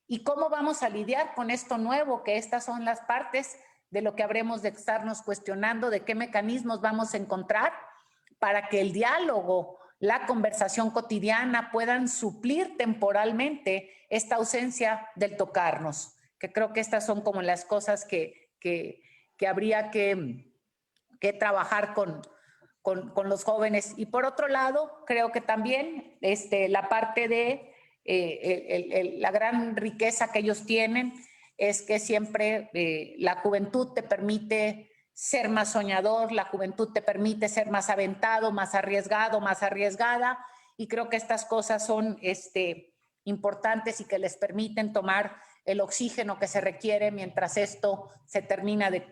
Speaker 7: ¿Y cómo vamos a lidiar con esto nuevo? Que estas son las partes de lo que habremos de estarnos cuestionando, de qué mecanismos vamos a encontrar para que el diálogo, la conversación cotidiana puedan suplir temporalmente esta ausencia del tocarnos, que creo que estas son como las cosas que habría que trabajar con los jóvenes. Y por otro lado, creo que también la parte de la gran riqueza que ellos tienen es que siempre la juventud te permite ser más soñador, la juventud te permite ser más aventado, más arriesgado, más arriesgada, y creo que estas cosas son importantes y que les permiten tomar el oxígeno que se requiere mientras esto se termina de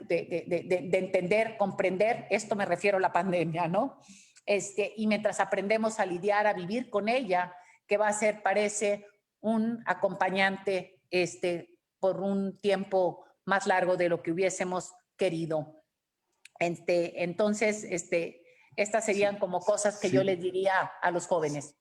Speaker 7: entender, comprender, esto me refiero a la pandemia, ¿no? Y mientras aprendemos a lidiar, a vivir con ella, que va a ser, parece, un acompañante por un tiempo más largo de lo que hubiésemos querido. Entonces, estas serían como cosas que yo les diría a los jóvenes.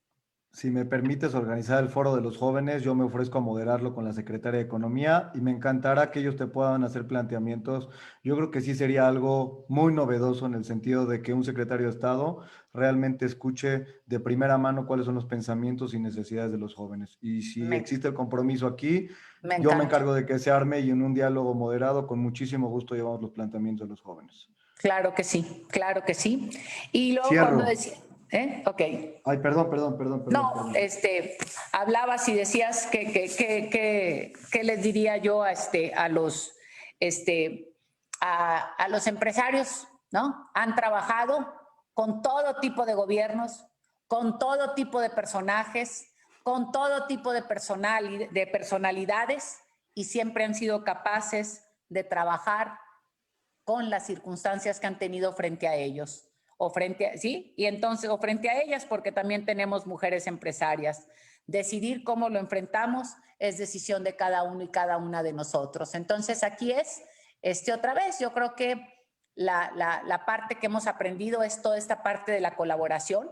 Speaker 1: si me permites organizar el foro de los jóvenes, yo me ofrezco a moderarlo con la Secretaria de Economía y me encantará que ellos te puedan hacer planteamientos. Yo creo que sí sería algo muy novedoso en el sentido de que un secretario de Estado realmente escuche de primera mano cuáles son los pensamientos y necesidades de los jóvenes. Y si
Speaker 7: Me,
Speaker 1: existe el compromiso aquí,
Speaker 7: me
Speaker 1: yo me
Speaker 7: encanta.
Speaker 1: encargo de que se arme y en un diálogo moderado, con muchísimo gusto, llevamos los planteamientos de los jóvenes.
Speaker 7: Claro que sí, claro que sí. Y luego cuando
Speaker 1: Cierro.
Speaker 7: decía, Ok.
Speaker 1: Ay,
Speaker 7: No,
Speaker 1: perdón.
Speaker 7: hablabas y decías que les diría yo a los, a los empresarios, ¿no? Han trabajado con todo tipo de gobiernos, con todo tipo de personajes, con todo tipo de personalidades y siempre han sido capaces de trabajar con las circunstancias que han tenido frente a ellos. ¿Sí? Y entonces, o frente a ellas, porque también tenemos mujeres empresarias. Decidir cómo lo enfrentamos es decisión de cada uno y cada una de nosotros. Entonces, aquí es, otra vez, yo creo que la parte que hemos aprendido es toda esta parte de la colaboración.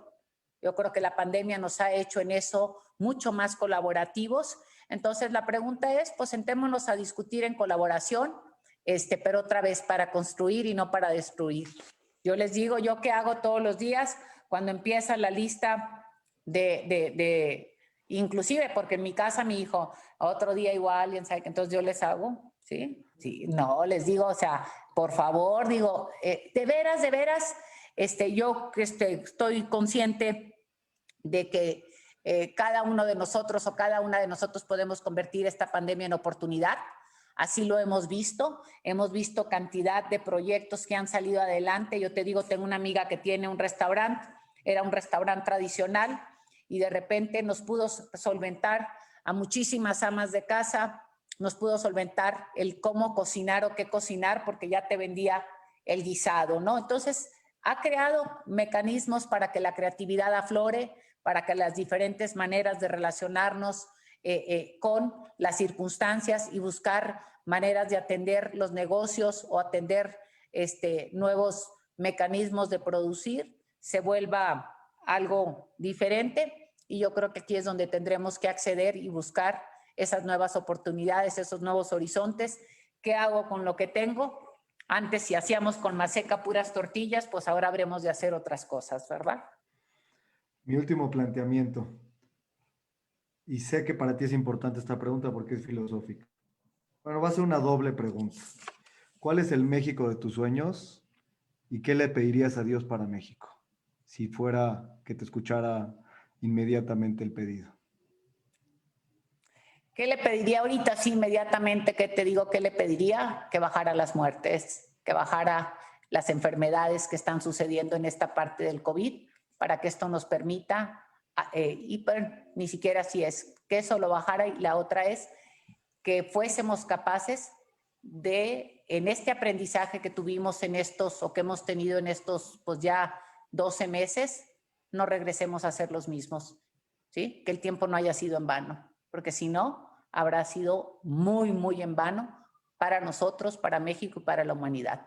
Speaker 7: Yo creo que la pandemia nos ha hecho en eso mucho más colaborativos. Entonces, la pregunta es, pues sentémonos a discutir en colaboración, pero otra vez para construir y no para destruir. Yo les digo, yo qué hago todos los días cuando empieza la lista inclusive porque en mi casa mi hijo, otro día igual, entonces yo les hago, ¿sí? Sí, no, les digo, o sea, por favor, digo, de veras, yo estoy consciente de que cada uno de nosotros o cada una de nosotros podemos convertir esta pandemia en oportunidad. Así lo hemos visto cantidad de proyectos que han salido adelante. Yo te digo, tengo una amiga que tiene un restaurante, era un restaurante tradicional y de repente nos pudo solventar a muchísimas amas de casa, nos pudo solventar el cómo cocinar o qué cocinar porque ya te vendía el guisado, ¿no? Entonces, ha creado mecanismos para que la creatividad aflore, para que las diferentes maneras de relacionarnos con las circunstancias y buscar maneras de atender los negocios o atender nuevos mecanismos de producir se vuelva algo diferente y yo creo que aquí es donde tendremos que acceder y buscar esas nuevas oportunidades, esos nuevos horizontes. ¿Qué hago con lo que tengo? Antes si hacíamos con maseca puras tortillas, pues ahora habremos de hacer otras cosas, ¿verdad?
Speaker 1: Mi último planteamiento. Y sé que para ti es importante esta pregunta porque es filosófica. Bueno, va a ser una doble pregunta. ¿Cuál es el México de tus sueños y qué le pedirías a Dios para México? Si fuera que te escuchara inmediatamente el pedido.
Speaker 7: ¿Qué le pediría ahorita? Sí, inmediatamente, ¿qué te digo? ¿Qué le pediría? Que bajara las muertes, que bajara las enfermedades que están sucediendo en esta parte del COVID, para que esto nos permita, ni siquiera así es, que eso lo bajara y la otra es que fuésemos capaces de, en este aprendizaje que tuvimos en estos, o que hemos tenido en estos, pues ya 12 meses, no regresemos a ser los mismos, ¿sí? Que el tiempo no haya sido en vano, porque si no, habrá sido muy, muy en vano para nosotros, para México y para la humanidad.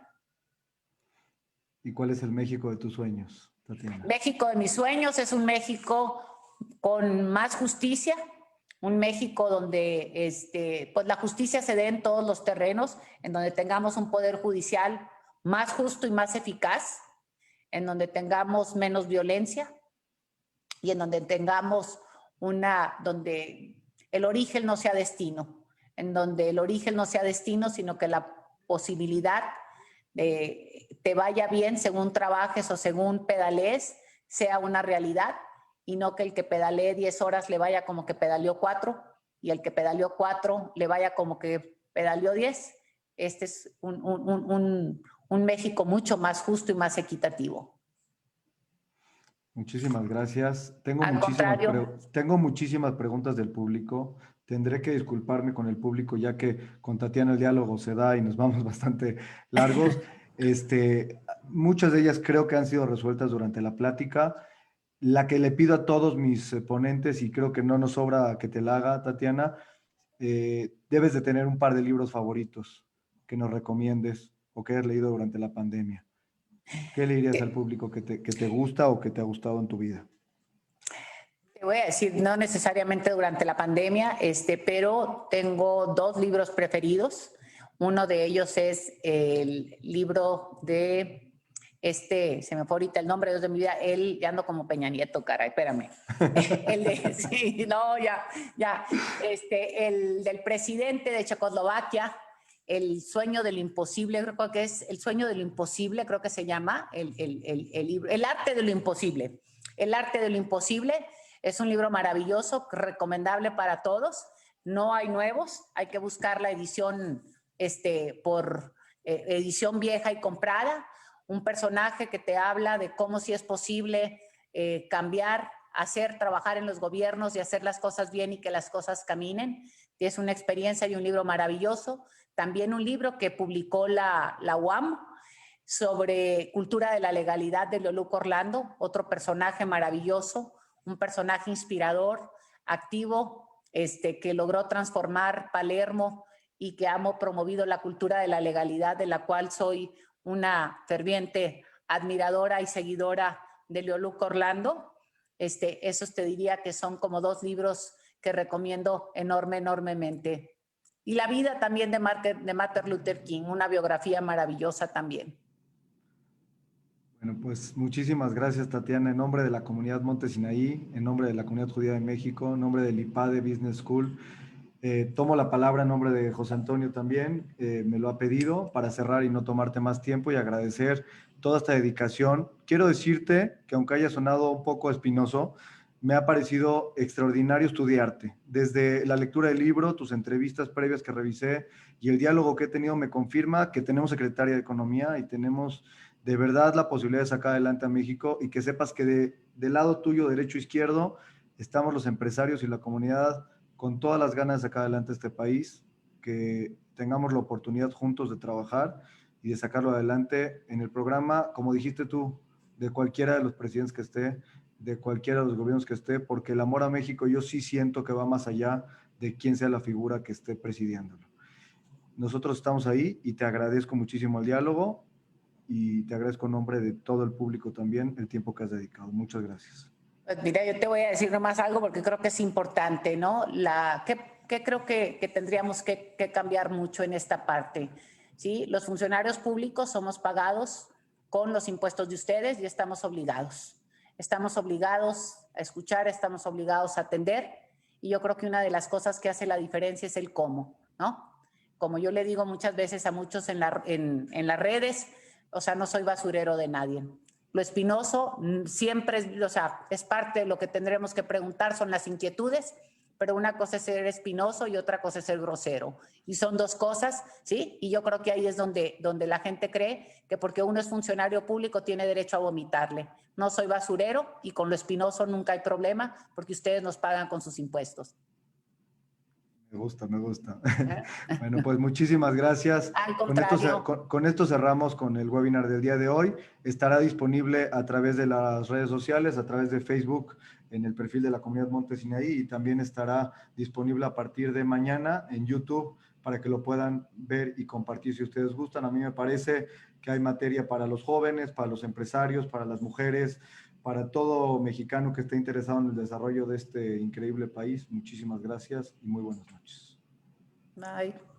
Speaker 1: ¿Y cuál es el México de tus sueños, Tatiana?
Speaker 7: México de mis sueños es un México con más justicia, un México donde pues la justicia se dé en todos los terrenos, en donde tengamos un poder judicial más justo y más eficaz, en donde tengamos menos violencia y en donde tengamos donde el origen no sea destino, en donde el origen no sea destino, sino que la posibilidad de te vaya bien según trabajes o según pedalees sea una realidad y no que el que pedalee 10 horas le vaya como que pedaleó 4 y el que pedaleó 4 le vaya como que pedaleó 10. Este es un México mucho más justo y más equitativo.
Speaker 1: Muchísimas gracias.
Speaker 7: Al contrario.
Speaker 1: Tengo muchísimas preguntas del público. Tendré que disculparme con el público ya que con Tatiana el diálogo se da y nos vamos bastante largos. Muchas de ellas creo que han sido resueltas durante la plática. La que le pido a todos mis ponentes, y creo que no nos sobra que te la haga, Tatiana, debes de tener un par de libros favoritos que nos recomiendes o que hayas leído durante la pandemia. ¿Qué le dirías al público que te gusta o que te ha gustado en tu vida?
Speaker 7: Te voy a decir, no necesariamente durante la pandemia, pero tengo dos libros preferidos. Uno de ellos es el libro de, se me fue ahorita el nombre, Dios de mi vida, ya ando como Peña Nieto, caray, espérame. Sí, no, ya, el del presidente de Checoslovaquia, El sueño del imposible, creo que es El sueño de lo imposible, creo que se llama, el libro, El arte de lo imposible. El arte de lo imposible es un libro maravilloso, recomendable para todos. No hay nuevos, hay que buscar la edición por edición vieja y comprada. Un personaje que te habla de cómo sí es posible cambiar, trabajar en los gobiernos y hacer las cosas bien y que las cosas caminen. Es una experiencia y un libro maravilloso. También un libro que publicó la UAM sobre cultura de la legalidad de Leoluco Orlando, otro personaje maravilloso, un personaje inspirador, activo, que logró transformar Palermo y que ha promovido la cultura de la legalidad, de la cual soy una ferviente admiradora y seguidora de Leoluco Orlando. Esos te diría que son como dos libros que recomiendo enormemente. Y la vida también de Martin Luther King, una biografía maravillosa también.
Speaker 1: Bueno, pues muchísimas gracias, Tatiana, en nombre de la comunidad Monte Sinaí, en nombre de la comunidad judía de México, en nombre del IPADE Business School. Tomo la palabra en nombre de José Antonio también, me lo ha pedido para cerrar y no tomarte más tiempo y agradecer toda esta dedicación. Quiero decirte que aunque haya sonado un poco espinoso, me ha parecido extraordinario estudiarte. Desde la lectura del libro, tus entrevistas previas que revisé y el diálogo que he tenido me confirma que tenemos secretaria de Economía y tenemos de verdad la posibilidad de sacar adelante a México, y que sepas que del lado tuyo, derecho, izquierdo, estamos los empresarios y la comunidad con todas las ganas de sacar adelante este país, que tengamos la oportunidad juntos de trabajar y de sacarlo adelante en el programa, como dijiste tú, de cualquiera de los presidentes que esté, de cualquiera de los gobiernos que esté, porque el amor a México yo sí siento que va más allá de quién sea la figura que esté presidiéndolo. Nosotros estamos ahí y te agradezco muchísimo el diálogo y te agradezco en nombre de todo el público también el tiempo que has dedicado. Muchas gracias.
Speaker 7: Pues mira, yo te voy a decir nomás algo porque creo que es importante, ¿no? ¿Qué creo que tendríamos que cambiar mucho en esta parte? ¿Sí? Los funcionarios públicos somos pagados con los impuestos de ustedes y estamos obligados. Estamos obligados a escuchar, estamos obligados a atender, y yo creo que una de las cosas que hace la diferencia es el cómo, ¿no? Como yo le digo muchas veces a muchos en las redes, o sea, no soy basurero de nadie. Lo espinoso siempre es parte de lo que tendremos que preguntar, son las inquietudes, pero una cosa es ser espinoso y otra cosa es ser grosero. Y son dos cosas, ¿sí? Y yo creo que ahí es donde la gente cree que porque uno es funcionario público tiene derecho a vomitarle. No soy basurero y con lo espinoso nunca hay problema porque ustedes nos pagan con sus impuestos.
Speaker 1: Me gusta. Bueno, pues muchísimas gracias.
Speaker 7: Al contrario.
Speaker 1: Con esto cerramos con el webinar del día de hoy. Estará disponible a través de las redes sociales, a través de Facebook, en el perfil de la comunidad Monte Sinaí, y también estará disponible a partir de mañana en YouTube para que lo puedan ver y compartir si ustedes gustan. A mí me parece que hay materia para los jóvenes, para los empresarios, para las mujeres, para todo mexicano que esté interesado en el desarrollo de este increíble país. Muchísimas gracias y muy buenas noches.
Speaker 7: Bye.